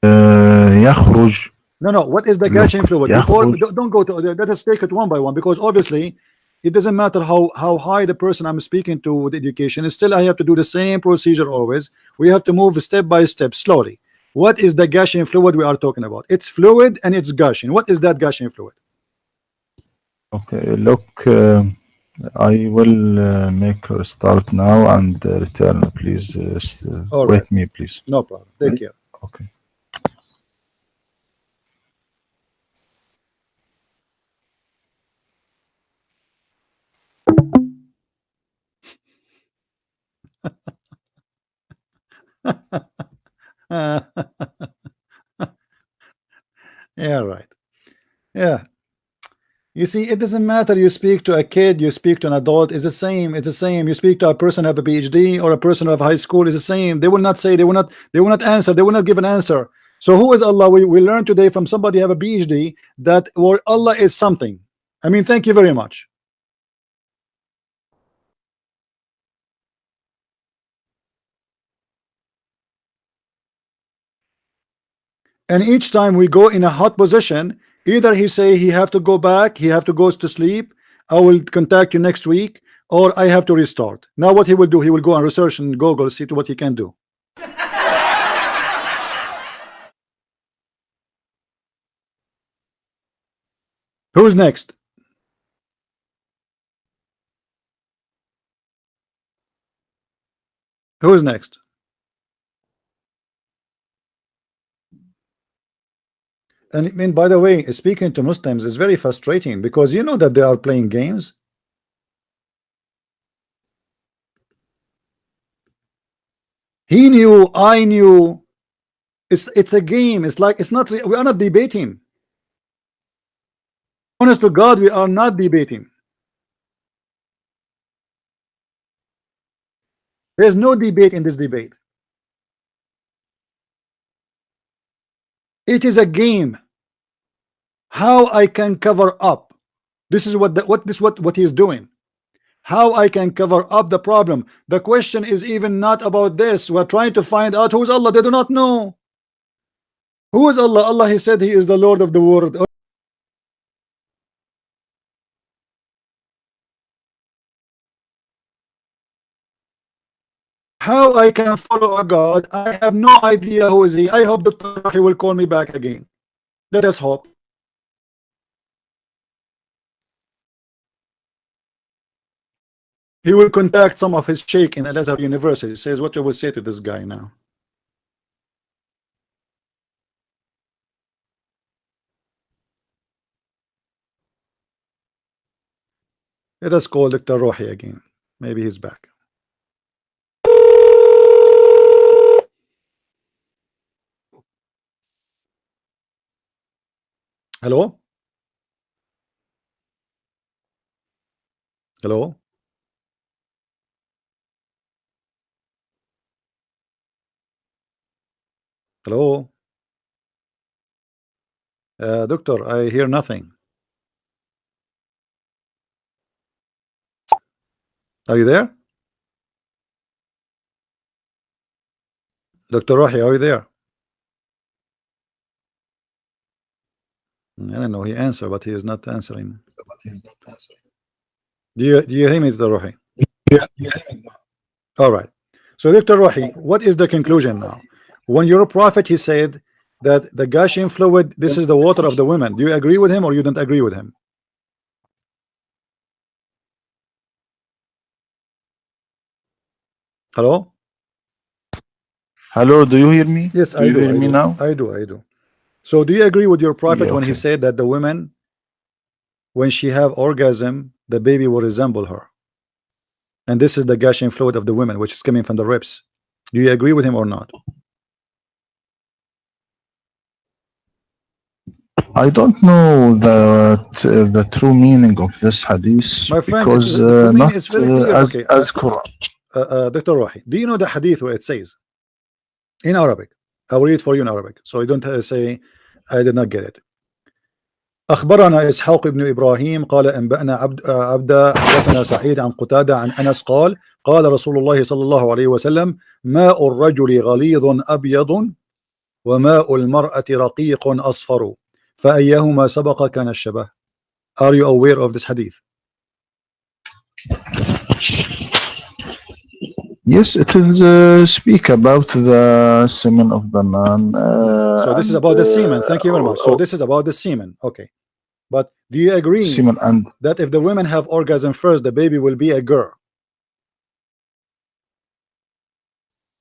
يخرج. No. What is the Gaussian fluid? Before, don't go to. Let us take it one by one, because obviously, it doesn't matter how high the person I'm speaking to with education. Still, I have to do the same procedure always. We have to move step by step, slowly. What is the Gaussian fluid we are talking about? It's fluid and it's Gaussian. What is that Gaussian fluid? Okay, look, I will make her start now and return. Please wait me, please. No problem. Take care. Okay. Yeah, right. Yeah. You see, it doesn't matter. You speak to a kid, you speak to an adult, it's the same. It's the same. You speak to a person who have a PhD or a person of high school, it's the same. They will not say, they will not answer, they will not give an answer. So who is Allah? We learned today from somebody have a PhD that or Allah is something. I mean, thank you very much. And each time we go in a hot position, either he say he have to go back, he have to go to sleep, I will contact you next week, or I have to restart. Now what he will do, he will go and research and Google, see to what he can do. Who's next? Who's next? And I mean, by the way, speaking to Muslims is very frustrating, because you know that they are playing games. He knew, I knew. It's a game. It's like, it's not, we are not debating. Honest to God, we are not debating. There's no debate in this debate. It is a game. How I can cover up. This is what he is doing. how I can cover up the problem. The question is even not about this. We're trying to find out who is Allah. They do not know. Who is Allah? Allah, He said He is the Lord of the world. How I can follow a God? I have no idea who is He. I hope Dr. He will call me back again. Let us hope. He will contact some of his sheikh in Al-Azhar University. He says, what you will say to this guy now? Let us call Dr. Rouhi again. Maybe he's back. Hello? Hello? Hello? Doctor, I hear nothing. Are you there? Dr. Rouhi, are you there? I don't know. He answered, but he is not answering. Do you hear me, Dr. Rouhi? Yeah. All right. So, Dr. Rouhi, what is the conclusion now? When your prophet, he said that the gushing fluid, this is the water of the women. Do you agree with him or you don't agree with him? Hello? Hello, do you hear me? Yes, do you hear me now? I do. So do you agree with your prophet Yeah, when he said that the women, when she have orgasm, the baby will resemble her? And this is the gushing fluid of the women, which is coming from the ribs. Do you agree with him or not? I don't know the true meaning of this hadith, My friend, because the true meaning not is very clear. as Okay, Quran. Dr. Rouhi, do you know the hadith where it says in Arabic? I'll read it for you in Arabic, so you don't say I did not get it. أخبرنا إسحاق بن إبراهيم قال أنبأنا عبد حدثنا سعيد عن قتادة عن أنس قال قال رسول الله صلى الله عليه وسلم ماء الرجل غليظ أبيض وماء المرأة رقيق أصفر فأيهما سبق كان الشبه. Are you aware of this hadith? Yes, it is speak about the semen of the man. So this is about the semen. Thank you very much. So this is about the semen. Okay. But do you agree that if the women have orgasm first, the baby will be a girl?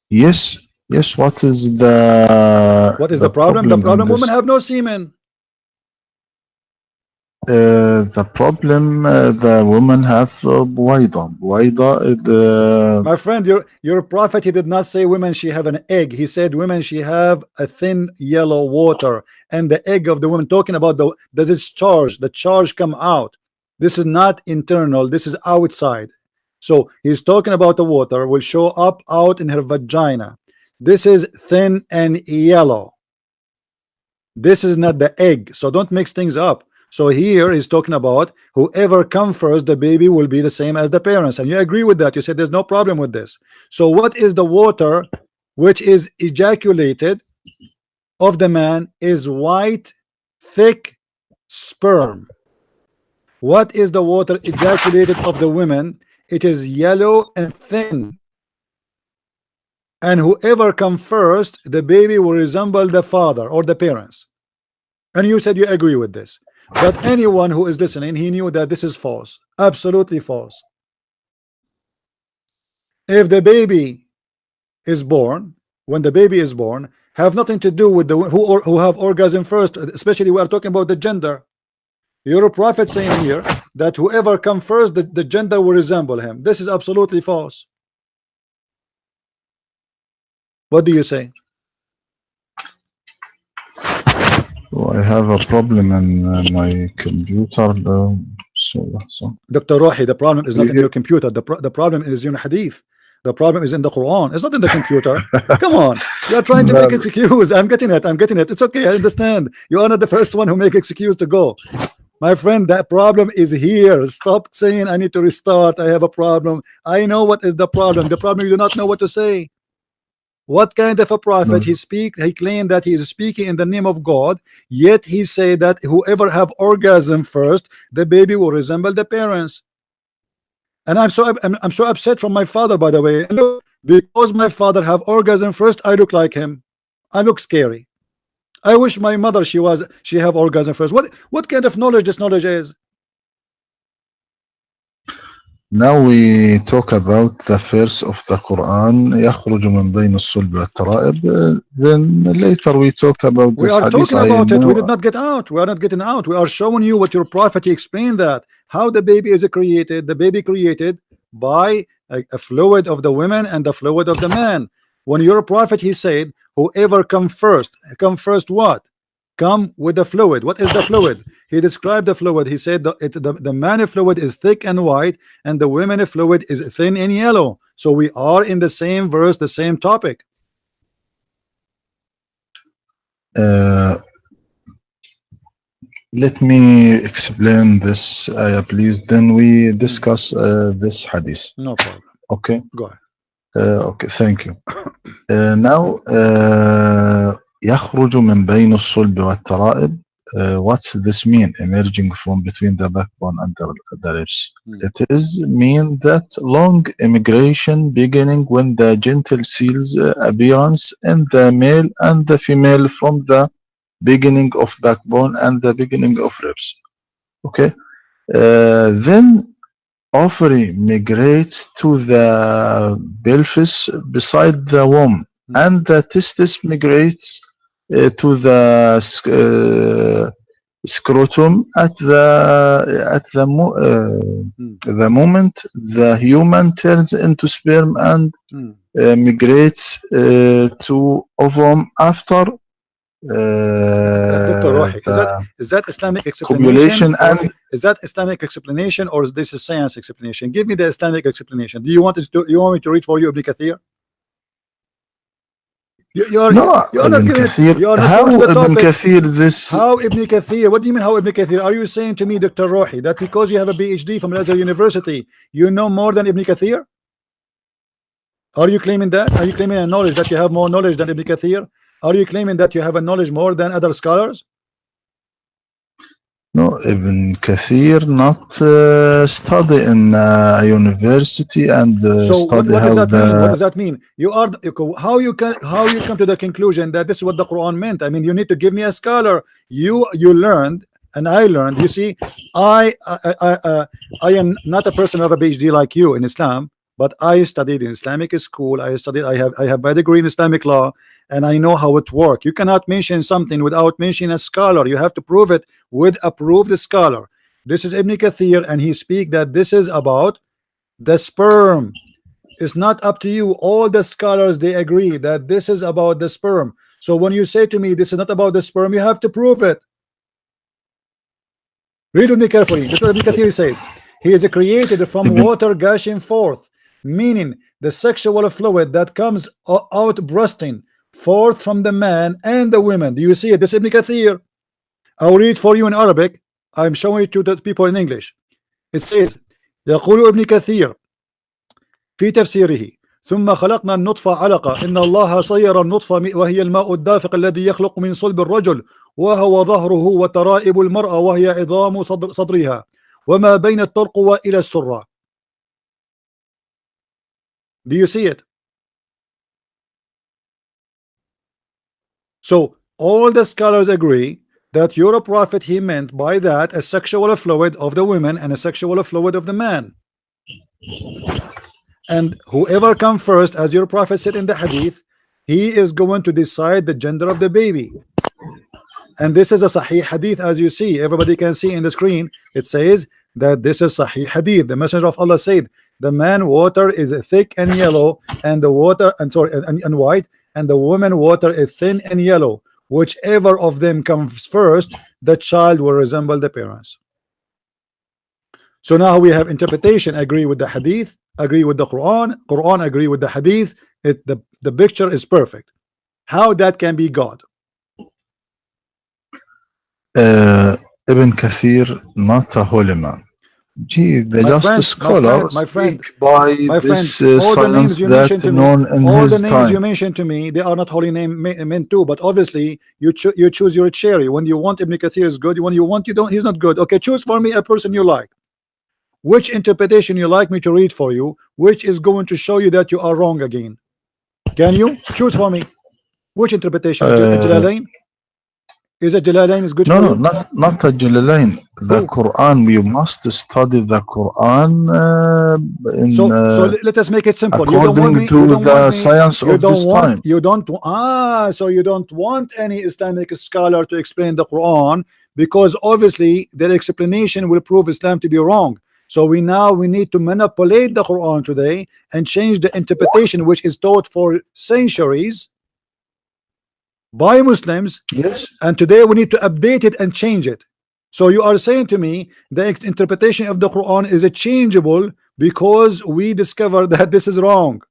Yes. What is the problem? The problem, women have no semen. The problem, the women have buwaida. My friend, your prophet, he did not say women she have an egg. He said women she have a thin yellow water, and the egg of the woman, talking about the discharge, the charge come out. This is not internal, this is outside. So he's talking about the water will show up out in her vagina. This is thin and yellow. This is not the egg, so don't mix things up. So here he's talking about whoever comes first, the baby will be the same as the parents, and you agree with that. You said there's no problem with this. So what is the water which is ejaculated of the man is white, thick sperm. What is the water ejaculated of the women? It is yellow and thin. And whoever comes first, the baby will resemble the father or the parents. And you said you agree with this. But anyone who is listening, he knew that this is false, absolutely false. If the baby is born, when the baby is born, have nothing to do with the who have orgasm first, especially we are talking about the gender. Your prophet saying here that whoever come first, the gender will resemble him. This is absolutely false. What do you say? I have a problem in my computer. Dr. Rouhi, the problem is not in your computer. The problem is in hadith. The problem is in the Quran. It's not in the computer. Come on, you are trying to make excuse. I'm getting it. It's okay. I understand. You are not the first one who make excuse to go. My friend, that problem is here. Stop saying I need to restart. I have a problem. I know what is the problem. The problem, you do not know what to say. What kind of a prophet No. he claimed that he is speaking in the name of God, yet he said that whoever have orgasm first, the baby will resemble the parents. And I'm so upset from my father, by the way. And look, because my father have orgasm first, I look like him. I look scary. I wish my mother she have orgasm first. What kind of knowledge this knowledge is? Now we talk about the verse of the Quran يخرج من بين الصلب والترائب. Then later we talk about We this are hadith. talking I about it. We know. did not get out. We are not getting out. We are showing you what your prophet he explained, that how the baby is created. The baby created by a fluid of the women and the fluid of the man. When your prophet he said, whoever come first what? Come with the fluid. What is the fluid? He described the fluid. He said the man fluid is thick and white, and the women fluid is thin and yellow. So we are in the same verse, the same topic. Uh, Let me explain this, please. Then we discuss this hadith. No problem. Okay. Go ahead. Okay. Thank you. Now, يخرج من بين الصلب والترائب. What's this mean? Emerging from between the backbone and the ribs. It is mean that long immigration beginning when the gentle seals appearance in the male and the female from the beginning of backbone and the beginning of ribs. Okay. Then ovary migrates to the pelvis beside the womb, and the testis migrates to the scrotum at the moment the human turns into sperm and migrates to ovum after Dr. Rouhi, is that Islamic explanation, or is that Islamic explanation, or is this a science explanation? Give me the Islamic explanation. Do you want me to read for you Ibn Kathir? You are not giving it. You are not giving the topic. How Ibn Kathir? What do you mean how Ibn Kathir? Are you saying to me, Dr. Rouhi, that because you have a PhD from Al-Azhar University, you know more than Ibn Kathir? Are you claiming that? Are you claiming a knowledge that you have more knowledge than Ibn Kathir? Are you claiming that you have a knowledge more than other scholars? No, Ibn Kathir not study in a university and so study what does that mean? What does that mean? You are how you come to the conclusion that this is what the Quran meant? I mean, you need to give me a scholar. You learned and I learned. You see, I am not a person of a PhD like you in Islam, but I studied in Islamic school. I have a degree in Islamic law, and I know how it works. You cannot mention something without mentioning a scholar. You have to prove it with approved scholar. This is Ibn Kathir, and he speak that this is about the sperm. It's not up to you. All the scholars they agree that this is about the sperm. So when you say to me this is not about the sperm, you have to prove it. Read with me carefully. This is what Ibn Kathir says. He is created from water gushing forth, meaning the sexual fluid that comes out bursting forth from the man and the women. Do you see it? This is Ibn Kathir. I'll read for you in Arabic. I'm showing it to the people in English. It says يقول ابن كثير في تفسيره ثم خلقنا النطفة علقة إن الله صير النطفة وهي الماء الدافق الذي يخلق من صلب الرجل وهو ظهره وترائب المرأة وهي عظام صدرها وما بين الترقوة إلى السرة. Do you see it? So all the scholars agree that your prophet he meant by that a sexual fluid of the women and a sexual fluid of the man. And whoever come first, as your prophet said in the hadith, he is going to decide the gender of the baby. And this is a sahih hadith, as you see, everybody can see in the screen. It says that this is sahih hadith. The messenger of Allah said the man water is thick and yellow, and the water and white, and the woman water is thin and yellow. Whichever of them comes first, the child will resemble the parents. So now we have interpretation agree with the hadith, agree with the Quran agree with the hadith. The picture is perfect. How that can be God? Ibn Kathir, not a holy man. Gee, the My just friend, my scholar friend, my friend, speak by my friend, this all the names science you that mentioned to me, known in all the his names you time. mentioned to me, they are not holy name men too. But obviously, you choose your cherry. When you want Ibn Kathir is good. When you want you don't, he's not good. Okay, choose for me a person you like. Which interpretation you like me to read for you? Which is going to show you that you are wrong again? Can you choose for me? Which interpretation? Uh, Jalalain? Is it Jalalain is good no, for no, you? not a Jalalain. The Who? Quran. You must study the Quran in So let us make it simple. You don't want according me. You to don't want the me. science You of don't this want. time. You don't. So you don't want any Islamic scholar to explain the Quran because obviously their explanation will prove Islam to be wrong. So we need to manipulate the Quran today and change the interpretation which is taught for centuries by Muslims, Yes. and today we need to update it and change it. So you are saying to me the interpretation of the Quran is a changeable because we discovered that this is wrong.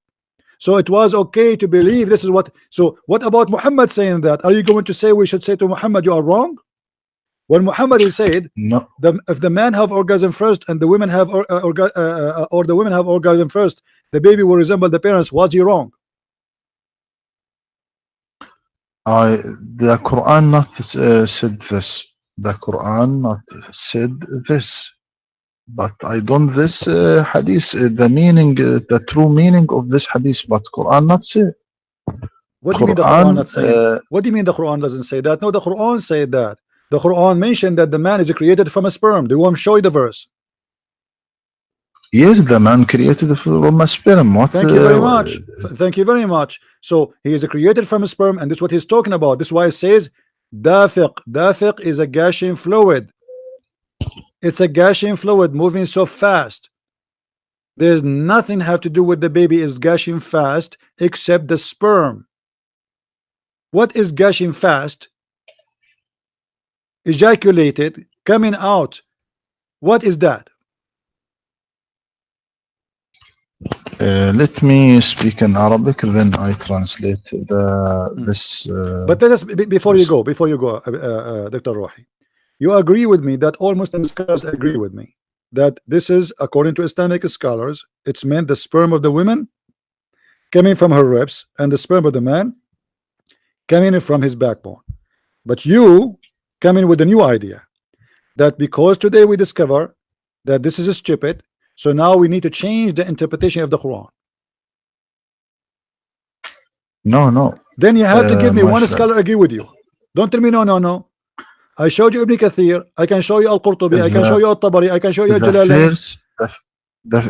So it was okay to believe this is what. So what about Muhammad saying that? Are you going to say we should say to Muhammad you are wrong? When Muhammad is said No. if the man have orgasm first and the women have or the women have orgasm first, the baby will resemble the parents. Was he wrong? The Quran not said this. The Quran not said this. But I don't this hadith, the meaning, the true meaning of this hadith, but Quran not say. What do you mean the Quran, Quran not saying? What do you mean the Quran doesn't say that? No, the Quran said that. The Quran mentioned that the man is created from a sperm. Do you want to show you the verse? yes, the man created from a sperm. What? Thank you very much. Thank you very much. So he is created from a sperm, and this is what he's talking about. This is why it says dafiq. Dafiq is a gashing fluid. It's a gashing fluid moving so fast. There's nothing have to do with the baby is gushing fast except the sperm. What is gushing fast? Ejaculated, coming out. What is that? Let me speak in Arabic, then I translate this. But let us before you This. go, Dr. Rouhi, you agree with me that all Muslim scholars agree with me that this is according to Islamic scholars, it's meant the sperm of the women coming from her ribs and the sperm of the man coming from his backbone. But you come in with a new idea that because today we discover that this is stupid, so now we need to change the interpretation of the Quran. No, no, Then you have to give me my one friend. scholar agree with you. Don't tell me no. I showed you Ibn Kathir, I can show you Al-Qurtubi, I can show you Al-Tabari, I can show you The Jalalain. first,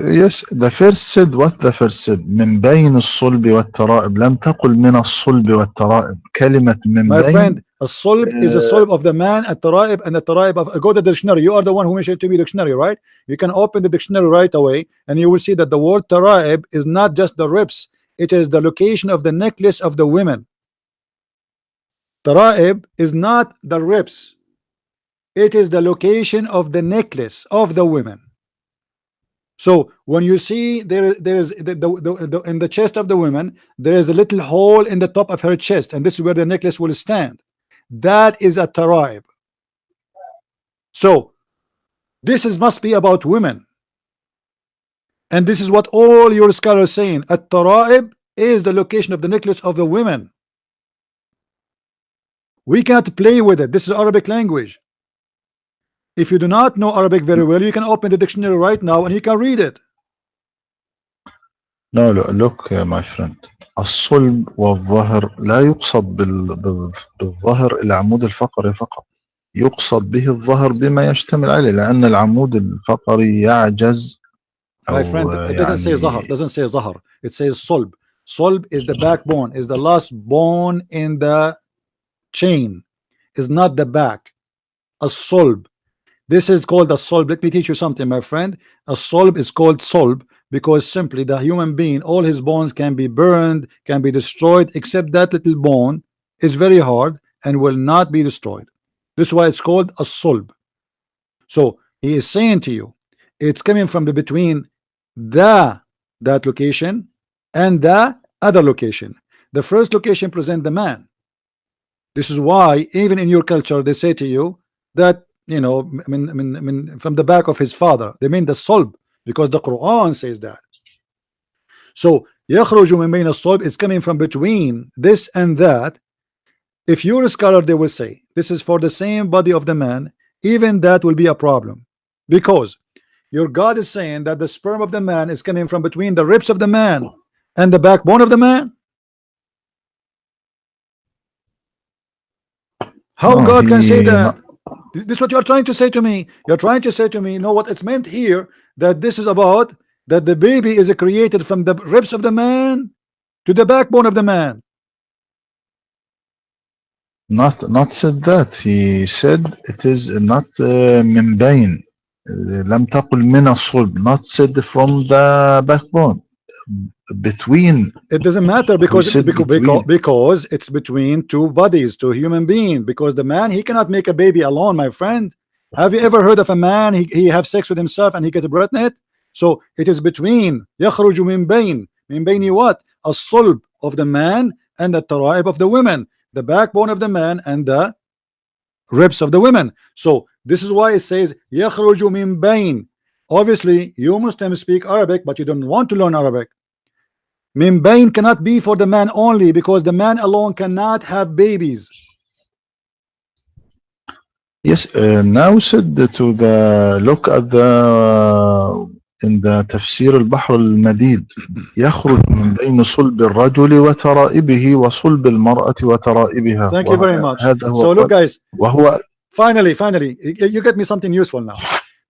yes, the first said what the first said من بين الصلب والترائب لم تقل من الصلب والترائب كلمة من My بين friend, a solb is a solb of the man, a taraib and a taraib of go to the dictionary. You are the one who mentioned to me dictionary, right? You can open the dictionary right away and you will see that the word taraib is not just the ribs, it is the location of the necklace of the women. Taraib is not the ribs, it is the location of the necklace of the women. So when you see there is in the chest of the woman, there is a little hole in the top of her chest, and this is where the necklace will stand. That is a taraib. So this is must be about women, and this is what all your scholars saying. A taraib is the location of the necklace of the women. We can't play with it. This is Arabic language. If you do not know Arabic very well, you can open the dictionary right now and you can read it. No, look, my friend. الصلب والظهر لا يقصد بالظهر العمود الفقري فقط. يقصد به الظهر بما يشتمل عليه لأن العمود الفقري يعجز My أو friend, it doesn't say zahar, يعني doesn't say zahar. It says solb. Solb is the backbone, is the last bone in the chain, is not the back. A solb. This is called a solb. Let me teach you something, my friend. A solb is called solb because simply the human being, all his bones can be burned, can be destroyed, except that little bone is very hard and will not be destroyed. This is why it's called a solb. So he is saying to you, it's coming from the between that location and the other location. The first location present the man. This is why even in your culture they say to you that you know, from the back of his father. They mean the sulb, because the Quran says that. So يخرج من بين الصلب is coming from between this and that. If you're a scholar, they will say this is for the same body of the man. Even that will be a problem, because your God is saying that the sperm of the man is coming from between the ribs of the man and the backbone of the man. How No, God can say he that? not, This is what you're trying to say to me. You're trying to say to me, no, what it's meant here, that this is about that the baby is created from the ribs of the man to the backbone of the man. not said that. He said it is not من بين. لم تقل من الصلب. Not said from the backbone. Between. It doesn't matter, We because said between. because it's between two bodies, two human beings. Because the man, he cannot make a baby alone, my friend. Have you ever heard of a man, he have sex with himself and he get pregnant? So it is between يخرج من بين what? الصلب of the man and the tara'ib of the women, the backbone of the man and the ribs of the women. So this is why it says يخرج من بين. Obviously you Muslims speak Arabic, but you don't want to learn Arabic. Min bain cannot be for the man only, because the man alone cannot have babies. Yes, now said to the look at the in the تفسير البحر المديد يخرج من بين صلب الرجل وترائبه وصلب المرأة وترائبها. Thank you very much. هذا هو So look guys, وهو finally you get me something useful now.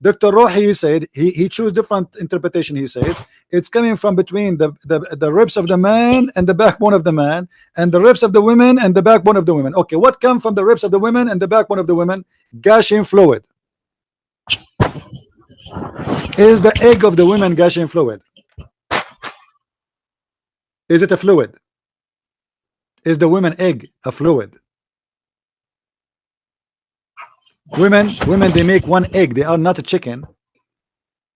Dr. Rouhi said he chose different interpretation. He says it's coming from between the ribs of the man and the backbone of the man, and the ribs of the women and the backbone of the women. Okay, what comes from the ribs of the women and the backbone of the women? Gushing fluid. Is the egg of the women gushing fluid? Is it a fluid? Is the women egg a fluid? Women, they make one egg. They are not a chicken.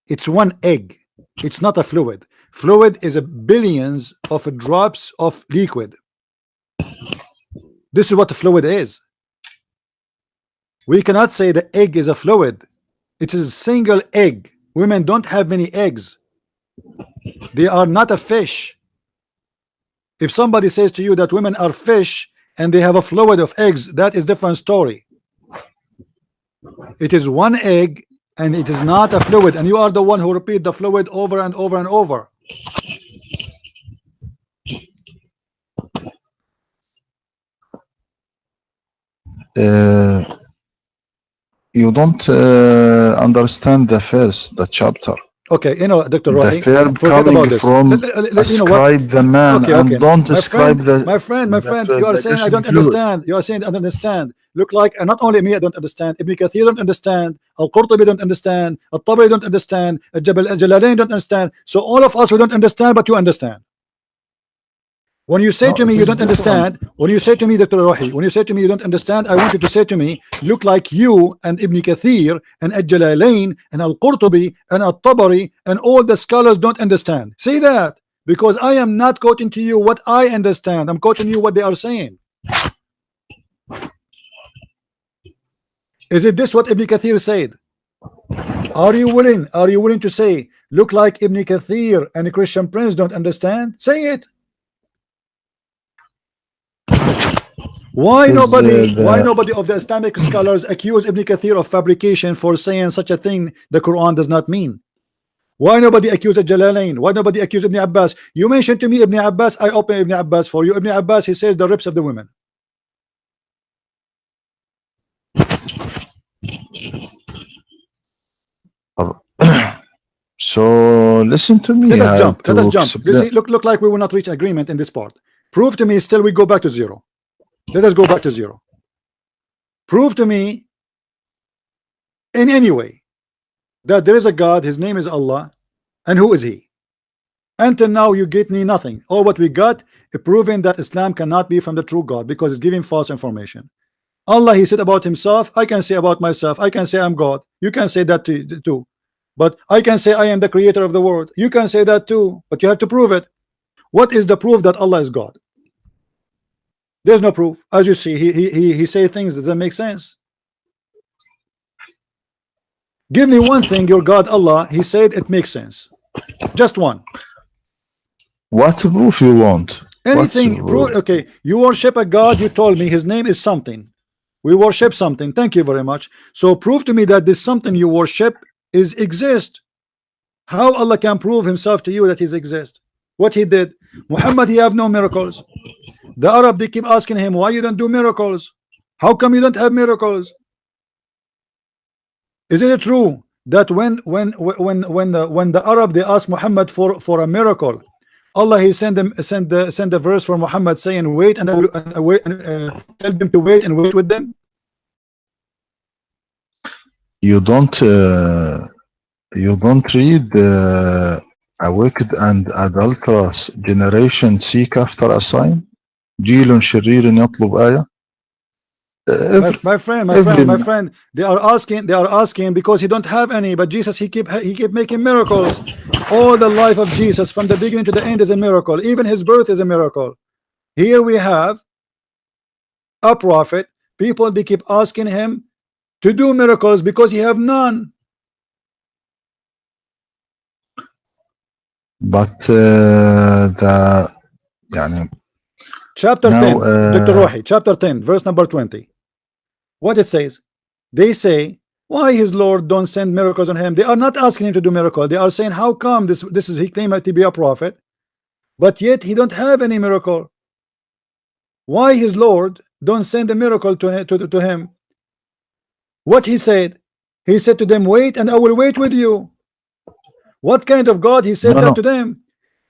It's one egg. It's not a fluid. Fluid is a billions of drops of liquid. This is what a fluid is. We cannot say the egg is a fluid. It is a single egg. Women don't have many eggs. They are not a fish. If somebody says to you that women are fish and they have a fluid of eggs, that is different story. It is one egg and it is not a fluid, and you are the one who repeat the fluid over and over and over. You don't understand the chapter. Okay, you know, Dr. Rouhi, the verb forget coming about this. from ascribe the man and don't ascribe my friend, you are saying I don't understand. You are saying I don't understand. Look like, and not only me, I don't understand. Ibn Kathir don't understand. Al-Qurtubi don't understand. Al-Tabari don't understand. Al-Jalalain don't understand. So all of us, we don't understand, but you understand. When you say to me you don't understand, when you say to me, Dr. Rouhi, when you say to me you don't understand, I want you to say to me, look like you and Ibn Kathir and Al-Jalalain and Al-Qurtubi and Al-Tabari and all the scholars don't understand. Say that, because I am not quoting to you what I understand. I'm quoting you what they are saying. Is it this what Ibn Kathir said? Are you willing to say, look like Ibn Kathir and the Christian Prince don't understand? Say it. Why nobody of the Islamic scholars accuse Ibn Kathir of fabrication for saying such a thing the Quran does not mean? Why nobody accuse Jalalain? Why nobody accuse Ibn Abbas? You mentioned to me Ibn Abbas, I open Ibn Abbas for you. Ibn Abbas, he says the ribs of the women. So listen to me. Let us jump. You see, look like we will not reach agreement in this part. Prove to me, still we go back to zero. Let us go back to zero. Prove to me in any way that there is a God, his name is Allah, and who is he? Until now you get me nothing. All what we got is proving that Islam cannot be from the true God, because it's giving false information. Allah, he said about himself, I can say about myself, I can say I'm God. You can say that too. But I can say I am the creator of the world. You can say that too, but you have to prove it. What is the proof that Allah is God? There's no proof. As you see, he say things that doesn't make sense. Give me one thing your God Allah he said it makes sense. Just one. What proof you want? Anything prove. Okay, you worship a God, you told me his name is something. We worship something. Thank you very much. So prove to me that this something you worship is exist. How Allah can prove himself to you that he exists? What he did? Muhammad, he have no miracles. The Arab, they keep asking him, why you don't do miracles? How come you don't have miracles? Is it true that when the Arab they ask Muhammad for a miracle, Allah he send a verse for Muhammad saying wait and wait tell them to wait and wait with them? You don't read a wicked and adulterous generation seek after a sign. جيل شرير يطلب آية. My friend, they are asking because he don't have any, but Jesus he keep making miracles. All the life of Jesus from the beginning to the end is a miracle. Even his birth is a miracle. Here we have a prophet. People they keep asking him to do miracles because he have none. But chapter 10, Dr. Rouhi, chapter 10, verse number 20. What it says? They say, why his Lord don't send miracles on him? They are not asking him to do miracle. They are saying, how come this is he claimed to be a prophet, but yet he don't have any miracle? Why his Lord don't send a miracle to him? What he said? He said to them, wait and I will wait with you. What kind of God he said that to them?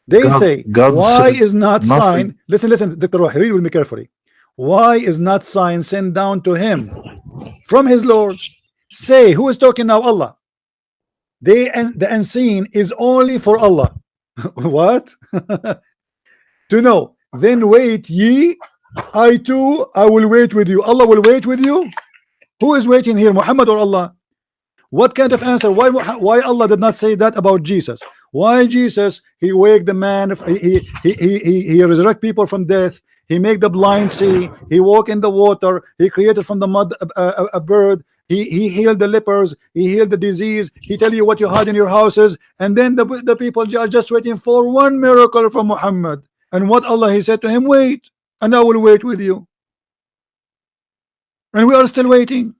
They say, why is not sign? Listen, Dr. Rouhi, read with me carefully. Why is not sign sent down to him from his Lord? Say, who is talking now? Allah. The unseen is only for Allah. What? To know. Then wait ye, I too, I will wait with you. Allah will wait with you. Who is waiting here, Muhammad or Allah? What kind of answer? Why Allah did not say that about Jesus? Why Jesus he wake the man, he resurrect people from death, he make the blind see, he walk in the water, he created from the mud a bird, he healed the lepers, he healed the disease, he tell you what you had in your houses, and then the people are just waiting for one miracle from Muhammad. And what Allah he said to him, wait and I will wait with you. And we are still waiting.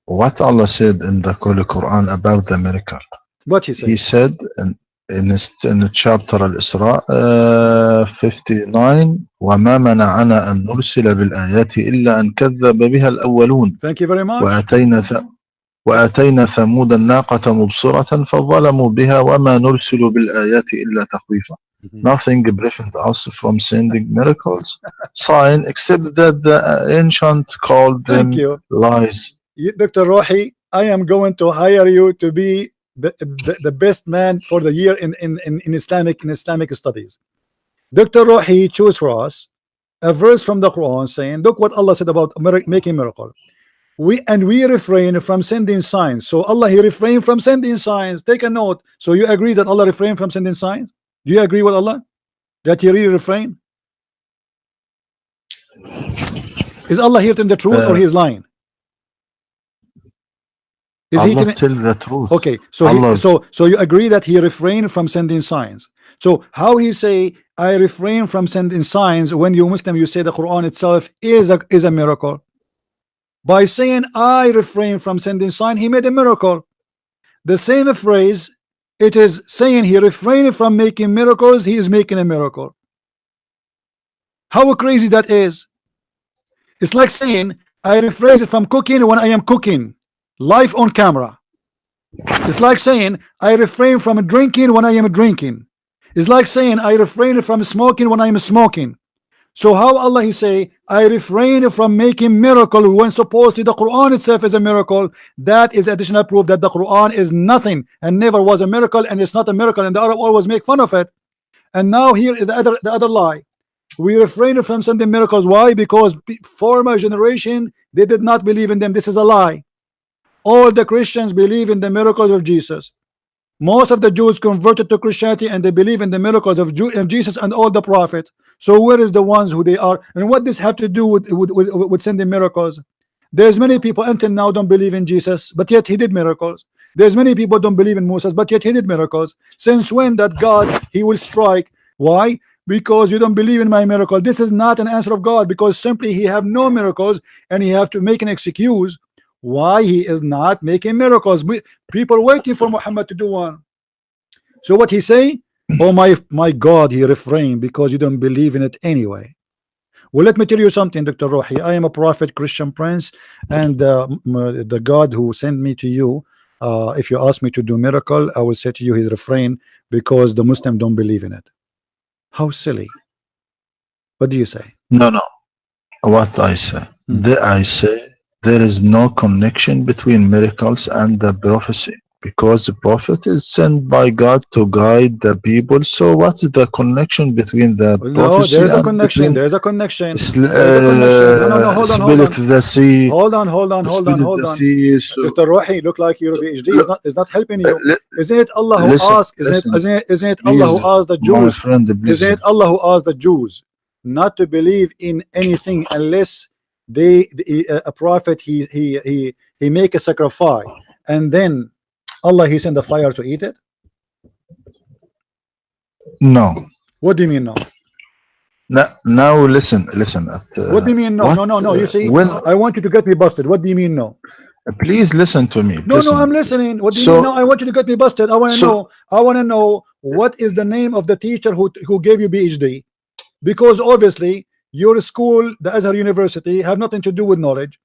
What Allah said in the Holy Quran about the miracle? What he said? He said in chapter Al-Isra 59 وما منعنا أن نرسل بالآيات إلا أن كذب بها الأولون. Thank you very much. وآتينا ثمود الناقة مبصرة فظلموا بها وما نرسل بالآيات إلا تخويفا. Nothing prevents us from sending miracles, sign, except that the ancient called them lies. Dr. Rouhi, I am going to hire you to be the best man for the year in Islamic studies. Dr. Rouhi chose for us a verse from the Quran saying, look what Allah said about making miracle. We refrain from sending signs. So Allah he refrained from sending signs. Take a note. So you agree that Allah refrained from sending signs? Do you agree with Allah that he really refrained? Is Allah here telling the truth or he is lying? Is Allah he tell the truth? Okay, so so you agree that he refrained from sending signs. So how he say I refrain from sending signs when you Muslim you say the Quran itself is a miracle? By saying I refrain from sending sign, he made a miracle. The same phrase, it is saying he refrained from making miracles, he is making a miracle. How crazy that is. It's like saying I refrain from cooking when I am cooking live on camera. It's like saying I refrain from drinking when I am drinking. It's like saying I refrain from smoking when I am smoking. So how Allah he say I refrain from making miracle when supposedly the Quran itself is a miracle? That is additional proof that the Quran is nothing and never was a miracle, and it's not a miracle, and the Arab always make fun of it. And now here the other lie. We refrain from sending miracles. Why? Because former generation they did not believe in them. This is a lie. All the Christians believe in the miracles of Jesus. Most of the Jews converted to Christianity and they believe in the miracles of Jesus and all the prophets. So where is the ones who they are, and what this have to do with sending miracles? There's many people until now don't believe in Jesus, but yet he did miracles. There's many people don't believe in Moses, but yet he did miracles. Since when that God he will strike? Why? Because you don't believe in my miracle. This is not an answer of God, because simply he have no miracles and he have to make an excuse why he is not making miracles. People waiting for Muhammad to do one. So what he say? Oh my God, he refrained because you don't believe in it anyway. Well, let me tell you something, Dr. Rouhi. I am a prophet, Christian prince, and the God who sent me to you, if you ask me to do miracle, I will say to you, he's refrain because the Muslim don't believe in it. How silly. What do you say? No, no. What I say? I say there is no connection between miracles and the prophecy, because the prophet is sent by God to guide the people. So what is the connection between the prophecy there's a and connection. between There's a connection. There's a connection. No, hold on, hold split on. the sea? Hold on. The sea. So Dr. Rouhi, look like your PhD is not helping you. Isn't it Allah who listen, asked? Isn't it Allah please, who asked the my Jews? friend, please. Isn't it Allah who asked the Jews not to believe in anything unless a prophet he make a sacrifice, and then Allah he send the fire to eat it? No. What do you mean no? Now listen. What do you mean no? No. You see, I want you to get me busted. What do you mean no? Please listen to me. No, I'm listening. What do you mean no? I want you to get me busted. I want to know what is the name of the teacher who gave you PhD, because obviously your school, the Azhar University, have nothing to do with knowledge.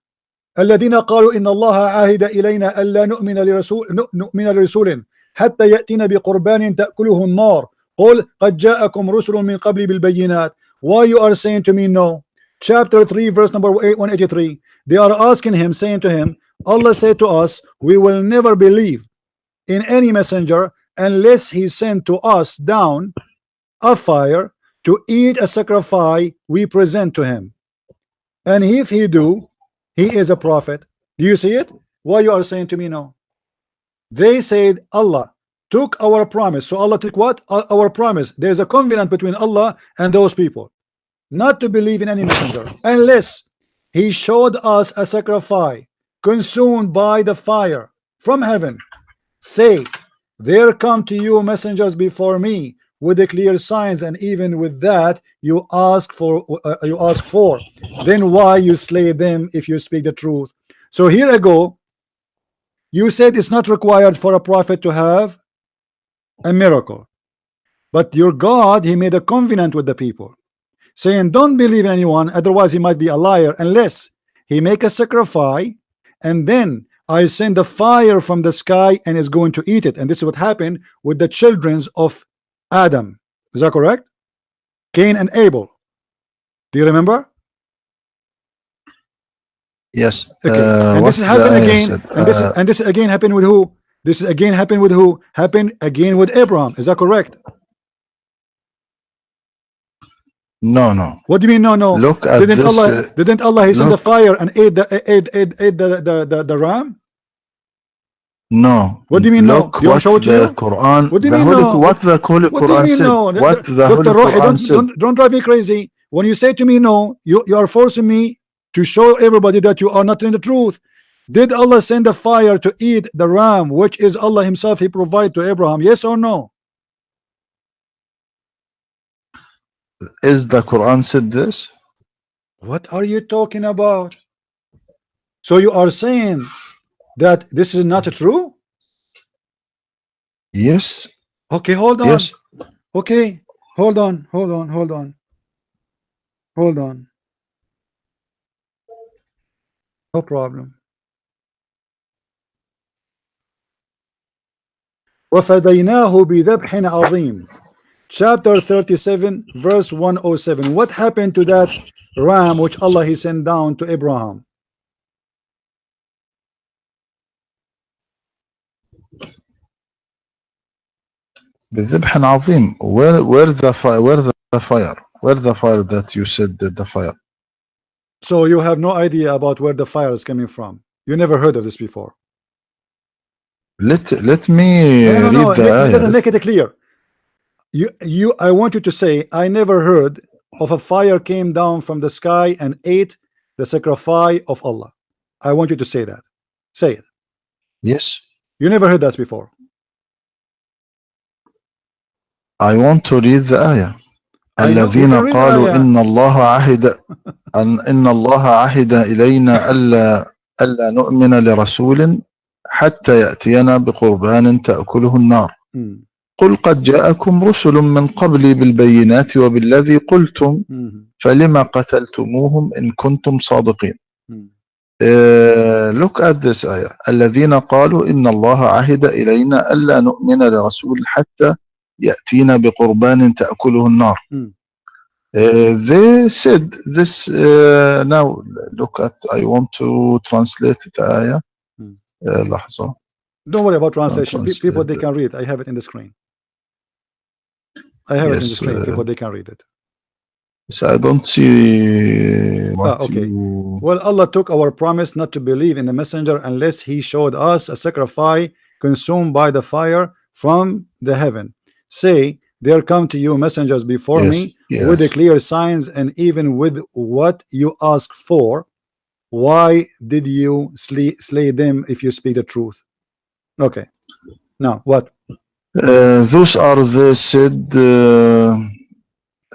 الذين قالوا إن الله عاهد إلينا ألا نؤمن لرسول حتى يأتينا بقربان تأكله النار قل قد جاءكم رسل من قبل بالبينات. Why you are saying to me no? Chapter 3 verse number 183. They are asking him, saying to him, Allah said to us, we will never believe in any messenger unless he sent to us down a fire to eat a sacrifice we present to him, and if he do, he is a prophet. Do you see it? Why you are saying to me no? They said Allah took our promise. So Allah took what? Our promise. There's a covenant between Allah and those people not to believe in any messenger unless he showed us a sacrifice consumed by the fire from heaven. Say, there come to you messengers before me with the clear signs, and even with that you ask for. Then why you slay them if you speak the truth? So here I go. You said it's not required for a prophet to have a miracle, but your God, he made a covenant with the people, saying don't believe in anyone, otherwise he might be a liar, unless he make a sacrifice, and then I send the fire from the sky and is going to eat it. And this is what happened with the children of Adam. Is that correct? Cain and Abel. Do you remember? Yes. Okay. And this is happened again. And this again happened with who? This is again happened with who? Happened again with Abraham. Is that correct? No. What do you mean no? Look at didn't this. Didn't Allah he send the fire and ate the ram? No. What do you mean look no? Do you want to show it to you? Quran, what do you mean no? What the Holy Quran said? No? What the Holy Quran said? Don't drive me crazy. When you say to me no, you are forcing me to show everybody that you are not in the truth. Did Allah send a fire to eat the ram, which is Allah himself he provided to Abraham? Yes or no? Is the Quran said this? What are you talking about? So you are saying that this is not true? Yes. Okay, hold on. Yes. Okay, hold on. No problem. وَفَدَيْنَاهُ بِذَبْحٍ عَظِيمٍ. Chapter 37 verse 107. What happened to that ram which Allah he sent down to Abraham? بذبح عظيم. Where the fire that you said the fire? So you have no idea about where the fire is coming from. You never heard of this before. let me read the let ayah. me make it clear. I want you to say, I never heard of a fire came down from the sky and ate the sacrifice of Allah. I want you to say that. Say it. Yes, You never heard that before. I want to read the ayah. I know you الذين can read the قالوا ayah. إن الله عهد إلينا ألا نؤمن لرسول حتى يأتينا بقربان تأكله النار. قل قد جاءكم رسل من قبلي بالبينات وبالذي قلتم فلما قتلتموهم إن كنتم صادقين. Look at this ayah. الذين قالوا إن الله عهد إلينا ألا نؤمن لرسول حتى يأتينا بقربان تأكله النار. They said this. Now look at. I want to translate the ayah. لحظة. Don't worry about translation. People, they can read. I have it in the screen. I have it in the screen. People, they can read it. So I don't see what you... Well, Allah took our promise not to believe in the messenger unless he showed us a sacrifice consumed by the fire from the heaven. Say, there come to you messengers before me with the clear signs, and even with what you ask for. Why did you slay them if you speak the truth? Okay. Now what? Those are the said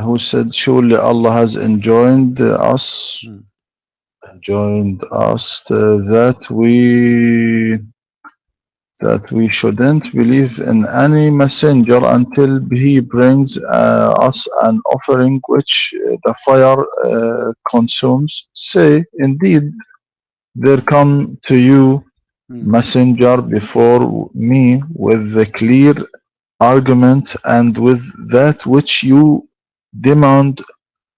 who said surely Allah has enjoined us that we shouldn't believe in any messenger until he brings us an offering which the fire consumes. Say, indeed, there come to you messenger before me with the clear argument and with that which you demand.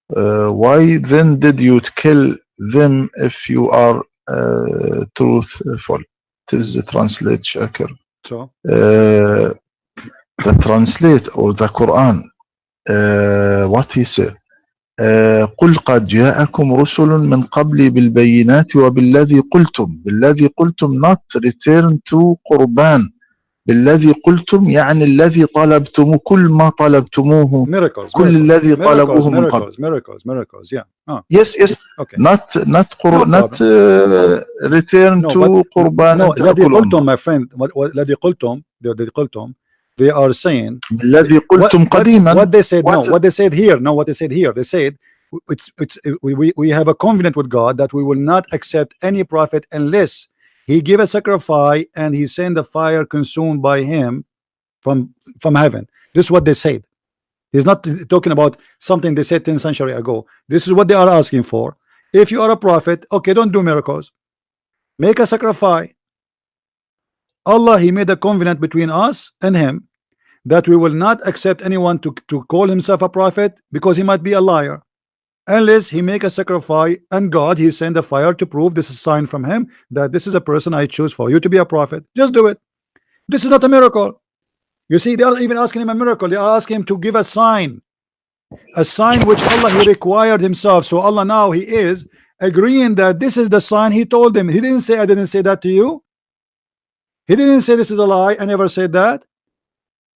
Why then did you kill them if you are truthful? It is translate Shakir. So the translate or the Quran, what he said. قل قد جاءكم رسل من قبلي بالبينات وبالذي قلتم not return to قربان. بالذي قلتم يعني الذي طلبتموه، كل ما طلبتموه، كل الذي طلبوه من قبل. miracles, yeah. Yes, okay. not return to قربان الذي قلتم, my friend. الذي قلتم, they are saying الذي قلتم قديما. What they said, what they said here, they said we have a covenant with God that we will not accept any prophet unless he give a sacrifice and he send the fire consumed by him from heaven. This is what they said. He's not talking about something they said 10 centuries ago. This is what they are asking for. If you are a prophet, okay, don't do miracles, make a sacrifice. Allah, he made a covenant between us and him that we will not accept anyone to call himself a prophet because he might be a liar unless he make a sacrifice, and God, he send a fire to prove this is a sign from him that this is a person I choose for you to be a prophet. Just do it. This is not a miracle. You see, they are even asking him a miracle. They are asking him to give a sign which Allah, he required himself. So Allah now, he is agreeing that this is the sign he told them. He didn't say, I didn't say that to you. He didn't say this is a lie. I never said that.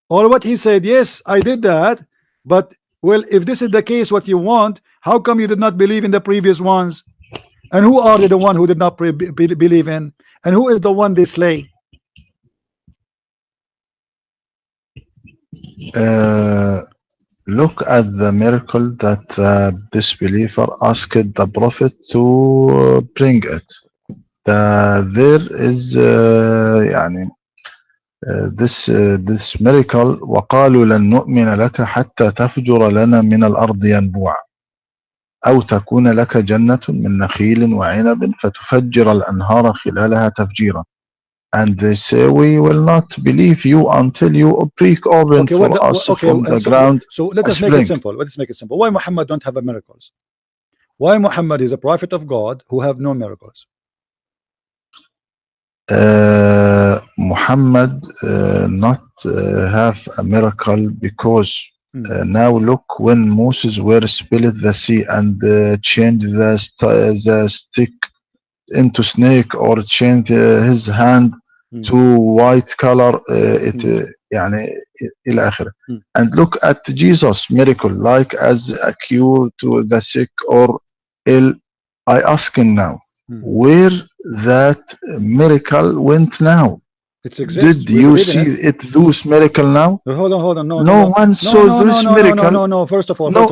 Or what he said, yes, I did that, but well, if this is the case, what you want, how come you did not believe in the previous ones? And who are the one who did not believe in? And who is the one they slay? Look at the miracle that the disbeliever asked the prophet to bring it. There is يعني this miracle. وقالوا لن نؤمن لك حتى تفجر لنا من الأرض ينبوعا أو تكون لك جنة من نخيل وعنب فتفجر الأنهار خلالها تفجيرا. And they say, we will not believe you until you break open for us from the ground. So let us make it simple. Why Muhammad don't have a miracles? Why Muhammad is a prophet of God who have no miracles? Muhammad not have a miracle because now look, when Moses were split the sea and changed the stick into snake, or changed his hand to white color يعني إلى آخره. And look at Jesus miracle like as a cure to the sick or ill. I ask him now where that miracle went now. It exists. Did you see it those miracle now? Hold on. No one saw this miracle. No. First of all, no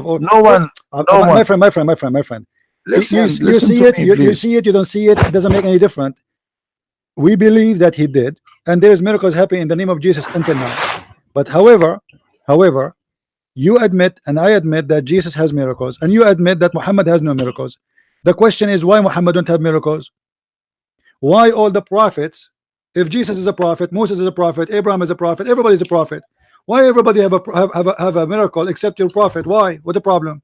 one. My friend. Listen, you see it. You see it. You don't see it. It doesn't make any difference. We believe that he did, and there's miracles happening in the name of Jesus until now. But however, you admit and I admit that Jesus has miracles, and you admit that Muhammad has no miracles. The question is why Muhammad don't have miracles? Why all the prophets? If Jesus is a prophet, Moses is a prophet, Abraham is a prophet, everybody is a prophet. Why everybody have a miracle except your prophet? Why? What the problem?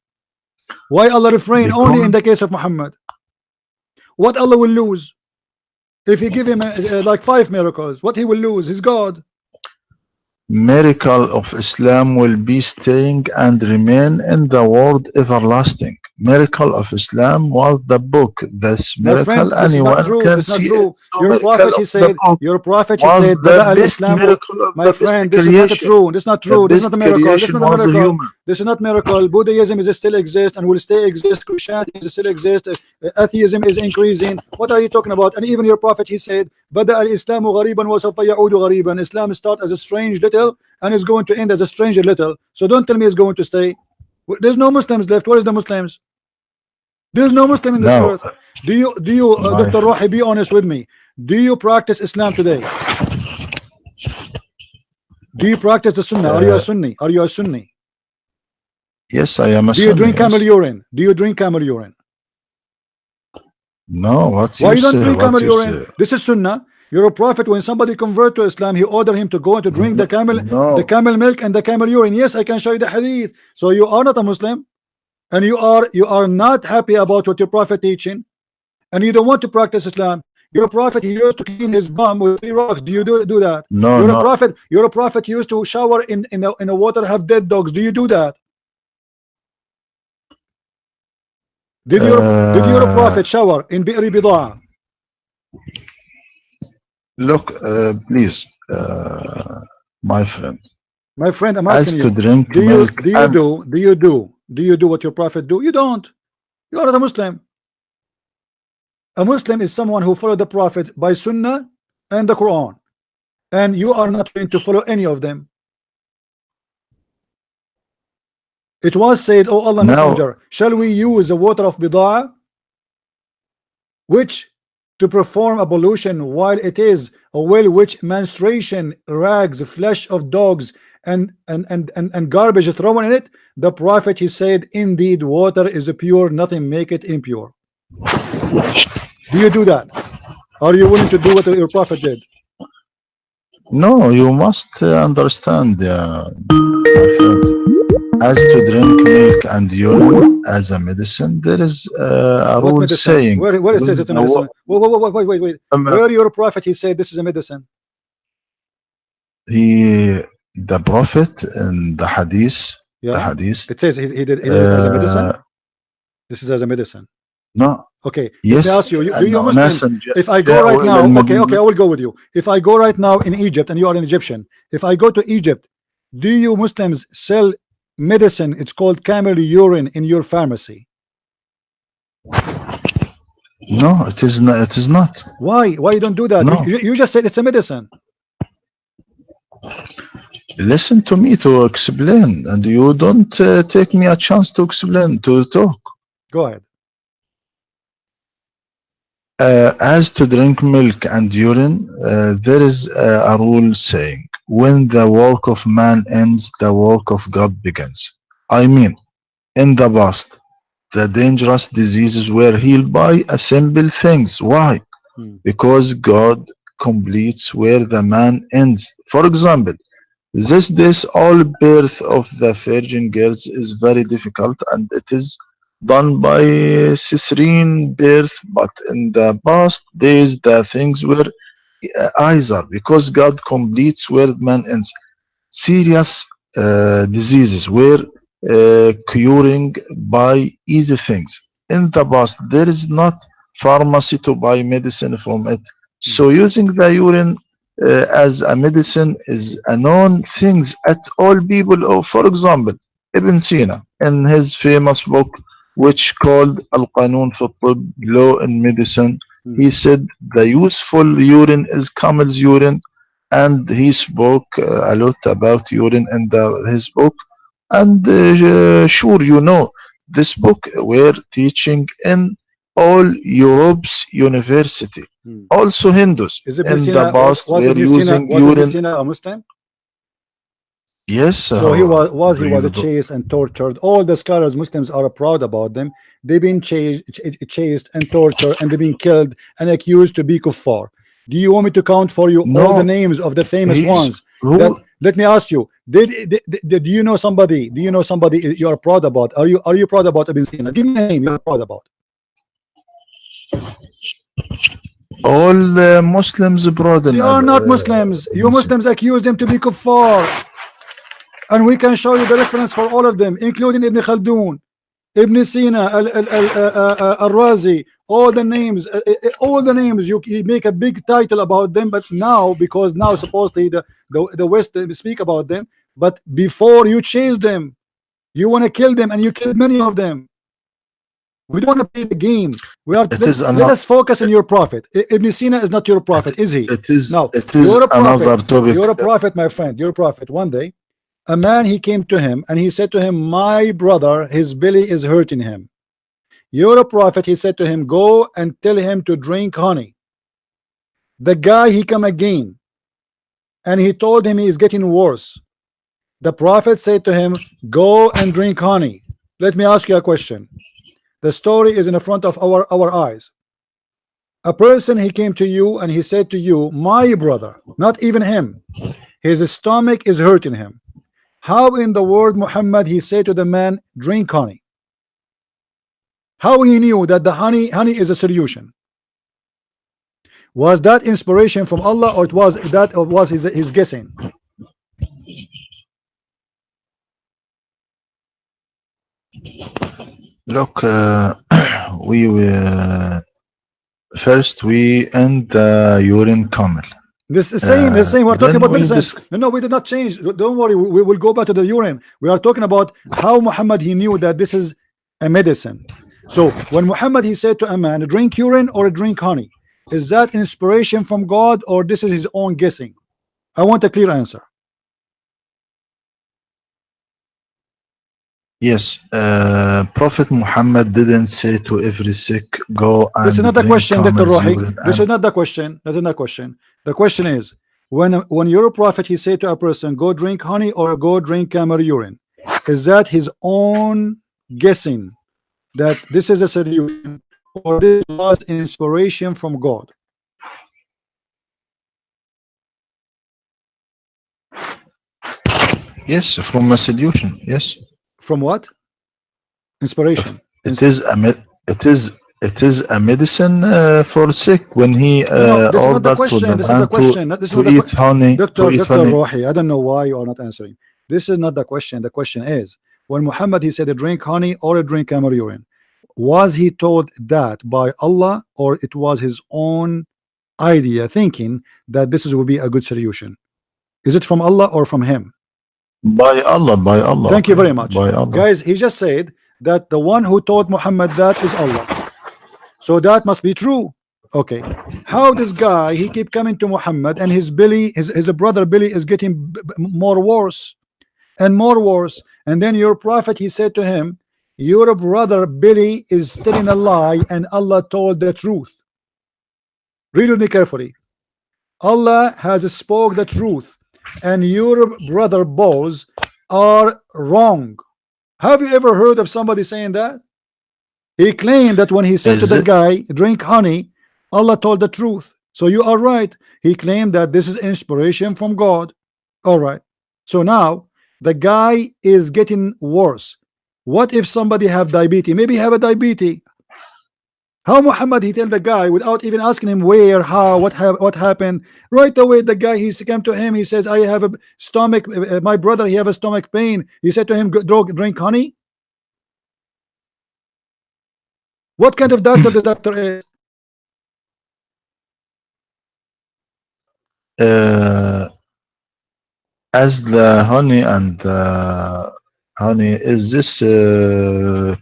Why Allah refrain only in the case of Muhammad? What Allah will lose if he give him like 5 miracles? What he will lose? He's God. Miracle of Islam will be staying and remain in the world everlasting. Miracle of Islam was the book. This miracle, friend, this anyone can see it. Your prophet, he said, the best miracle of my friend, this is not true. This is not true. This is not a miracle. This is not a miracle. This is not miracle. Buddhism is still exist and will stay exist. Christianity is still exist. Atheism is increasing. What are you talking about? And even your prophet, he said, "Bada al-Islamu ghariban wa sawfa ya'udu ghariban." Islam started as a strange little and is going to end as a stranger little. So don't tell me it's going to stay. There's no Muslims left. Where is the Muslims? There's no Muslim in this earth. Do you Dr. Rouhi, be honest with me? Do you practice Islam today? Do you practice the Sunnah? Are you a Sunni? Are you a Sunni? Yes, I am a Sunni. Do you drink camel urine? Do you drink camel urine? No. Why you don't drink camel urine? This is Sunnah. You're a prophet. When somebody convert to Islam, he ordered him to go and to drink the camel milk and the camel urine. Yes, I can show you the hadith. So you are not a Muslim, and you are not happy about what your prophet teaching, and you don't want to practice Islam. Your prophet, he used to clean his bum with 3 rocks. Do you do that? No. You're a prophet. Used to shower in a water have dead dogs. Do you do that? Did your prophet shower in Bi'ri Bida'a? Look, please, my friend. My friend, I'm asking you. To drink milk do you do what your prophet do? You don't. You are not a Muslim. A Muslim is someone who followed the prophet by Sunnah and the Quran, and you are not going to follow any of them. It was said, "Oh Allah Messenger, shall we use the water of Bida'ah, which to perform ablution while it is a well which menstruation, rags, flesh of dogs and garbage thrown in it?" The prophet, he said, "Indeed, water is pure, nothing make it impure." Do you do that? Are you willing to do what your prophet did? No, you must understand, my friend. As to drink milk and urine as a medicine, there is a rule saying. Where it says it's a medicine? Wait. Where your prophet, he said this is a medicine? The prophet in the hadith. Yeah. The hadith. It says he did it as a medicine. This is as a medicine. No. Okay. Yes. Let me ask you. Do you Muslims? If I go right now, okay, I will go with you. If I go right now in Egypt and you are an Egyptian, if I go to Egypt, do you Muslims sell medicine? It's called camel urine in your pharmacy. No, it is not. It is not. Why you don't do that? No. You just said it's a medicine. Listen to me to explain, and you don't take me a chance to explain, to talk. Go ahead. As to drink milk and urine, there is a rule saying, when the work of man ends, the work of God begins. I mean, in the past, the dangerous diseases were healed by a simple things. Why? Because God completes where the man ends. For example, these days, all birth of the virgin girls is very difficult, and it is done by cesarean birth. But in the past days, the things were easier because God completes where man ends. Serious diseases were curing by easy things. In the past, there is not pharmacy to buy medicine from it. So using the urine as a medicine is a known things at all people. Or for example, Ibn Sina in his famous book which called Al-Qanun fi Tibb, Law in Medicine, he said the useful urine is camel's urine, and he spoke a lot about urine in his book. And sure, you know, this book were teaching in all Europe's university. Also Hindus Is Ibn in the Sina past was were Ibn Sina using was Ibn urine. Sina a Muslim? Yes, So how he do was you a do? chased and tortured. All the scholars, Muslims are proud about them. They've been chased and tortured, and they've been killed and accused to be kuffar. Do you want me to count for you all the No, names of the famous he's ones? That who let me ask you: do you know somebody? Do you know somebody you are proud about? Are you proud about Ibn Sina? Give me a name you are proud about. all the Muslims They broaden are not Muslims. You Ibn Sina. Muslims accuse them to be kuffar, and we can show you the reference for all of them, including Ibn Khaldun, Ibn Sina, Al-Razi, all the names. You make a big title about them, but now because now supposedly the West speak about them, but before you chase them, you want to kill them, and you killed many of them. We don't want to play the game. We are It is let another. us focus on your prophet. Ibn Sina is not your prophet, is he? Now It is you're a another prophet. topic. You're a prophet, my friend. You're a prophet. One day a man, he came to him and he said to him, my brother, his belly is hurting him. You're a prophet. He said to him, go and tell him to drink honey. The guy, he come again and he told him he is getting worse. The prophet said to him, go and drink honey. Let me ask you a question. The story is in the front of our eyes. A person, he came to you and he said to you, my brother, not even him, his stomach is hurting him. How in the world Muhammad he said to the man, drink honey? How he knew that the honey is a solution? Was that inspiration from Allah, or it was that, or was his guessing? Look, we first we end the urine camel. This is the same. We're talking Then about we medicine. No, we did not change. Don't worry. We will go back to the urine. We are talking about how Muhammad he knew that this is a medicine. So when Muhammad he said to a man, drink urine or drink honey, is that inspiration from God, or this is his own guessing? I want a clear answer. Yes, Prophet Muhammad didn't say to every sick, go This is and not the drink question, Dr. camel's Rohi. urine. This is not the question. That is not the question. The question is, when you're a prophet, he said to a person, go drink honey or go drink camel urine. Is that his own guessing that this is a solution, or this was inspiration from God? Yes, from a solution. Yes, From what? Inspiration. it is a medicine for sick when he No, no, this is not the ordered to question. the This is not the man question. This is to not the eat honey to eat Dr. honey. Rohi. I don't know why you are not answering. This is not the question. The question is, when Muhammad he said drink honey or drink camel urine, was he told that by Allah, or it was his own idea thinking that this will be a good solution? Is it from Allah or from him? By Allah, Thank you very much, by Allah. guys. He just said that the one who taught Muhammad that is Allah, so that must be true. Okay, how this guy he keep coming to Muhammad, and his belly, his brother Billy is getting more worse and more worse, and then your prophet he said to him, your brother Billy is telling a lie and Allah told the truth. Read with me carefully. Allah has spoke the truth and your brother Boz are wrong. Have you ever heard of somebody saying that? He claimed that when he said to Is the it? guy, drink honey, Allah told the truth. So you are right. He claimed that this is inspiration from God. All right. So now the guy is getting worse. What if somebody have diabetes? Maybe have a diabetes. How Muhammad he tell the guy without even asking him where, how, what happened? Right away, the guy he's come to him. He says, "I have a stomach. My brother, he have a stomach pain." He said to him, drink honey." What kind of doctor the doctor is? uh, as the honey and the honey, is this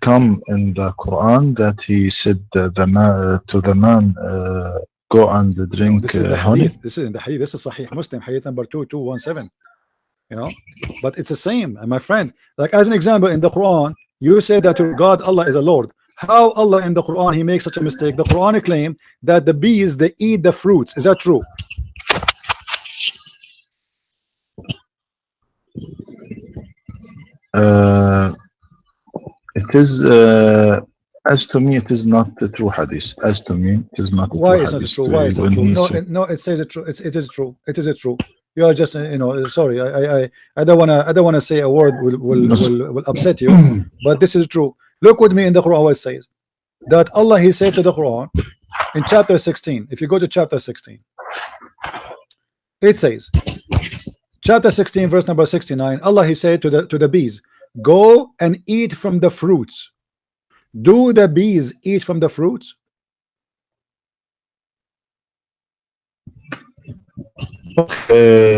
come in the Quran that he said the man to the man go and No, drink this is the honey? hadith. This is in the hadith. This is Sahih Muslim, hadith number 2217. You know, but it's the same. And my friend, like as an example, in the Quran, you say that your God Allah is a Lord. How Allah in the Quran he makes such a mistake? The Quran claim that the bees they eat the fruits. Is that true? Uh, it is as to me, it is not a true hadith. As to me, it is not a Why true is not it hadith. true? Why is it When true? he No, said, no, it says it true. It is true. It is true. You are just you know sorry. I don't wanna say a word will upset you, but this is true. Look with me in the Quran what it says that Allah he said to the Quran in chapter 16. If you go to chapter 16, it says chapter 16 verse number 69. Allah he said to the bees, go and eat from the fruits. Do the bees eat from the fruits?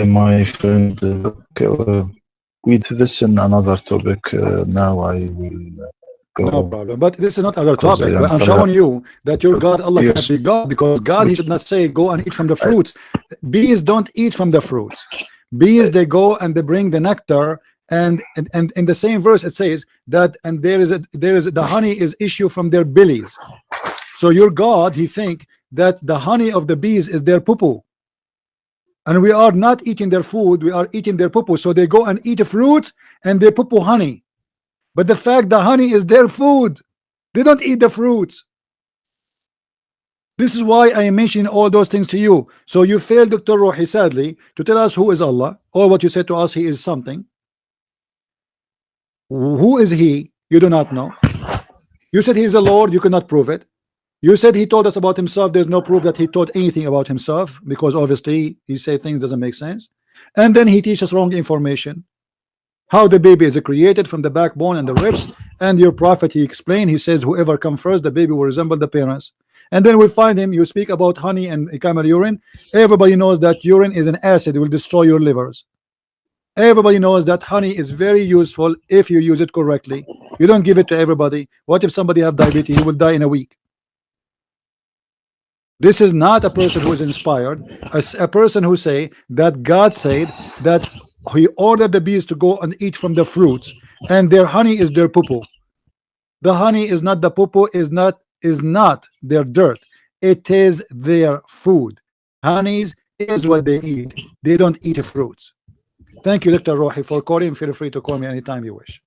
my friend, we did this in another topic. Now I will No go problem. But this is not other because I topic. am I'm showing you that your God Allah cannot yes, be God, because God he should not say go and eat from the fruits. Bees don't eat from the fruits. Bees they go and they bring the nectar, and in the same verse it says that and there is the honey is issue from their bellies. So your God he think that the honey of the bees is their poo-poo, and we are not eating their food, we are eating their poo-poo. So they go and eat fruits and they poo-poo honey, but the fact the honey is their food, they don't eat the fruits. This is why I am mentioning all those things to you. So you failed, Dr. Rouhi, sadly, to tell us who is Allah, or what you said to us, he is something. Who is he? You do not know. You said he is a Lord, you cannot prove it. You said he told us about himself. There's no proof that he taught anything about himself, because obviously he say things doesn't make sense. And then he teaches wrong information. How the baby is created from the backbone and the ribs, and your prophet he explained, he says whoever come first the baby will resemble the parents. And then we find him, you speak about honey and camel urine. Everybody knows that urine is an acid, it will destroy your livers. Everybody knows that honey is very useful if you use it correctly. You don't give it to everybody. What if somebody have diabetes? He will die in a week. This is not a person who is inspired. A person who say that God said that he ordered the bees to go and eat from the fruits, and their honey is their poo-poo. The honey is not the poo-poo, is not their dirt. It is their food. Honeys is what they eat. They don't eat fruits. Thank you, Dr. Rouhi, for calling. Feel free to call me anytime you wish.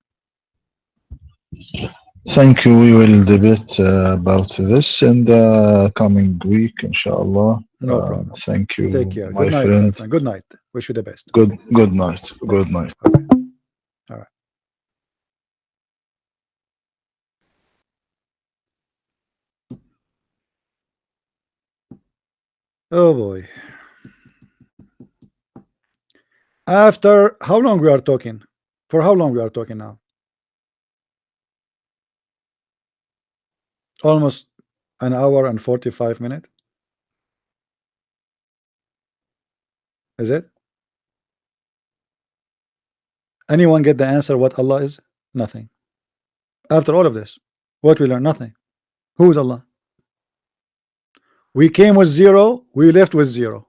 thank you. We will debate about this in the coming week, inshallah. No problem. Thank you, Take care. my Good night, friend. my friend. Good night. Wish you the best. Good night. Good night. Okay. All right. Oh boy. After how long we are talking? For how long we are talking now? Almost an hour and 45 minutes. Is it? Anyone get the answer what Allah is? Nothing. After all of this, what we learn? Nothing. Who is Allah? We came with zero, we left with zero.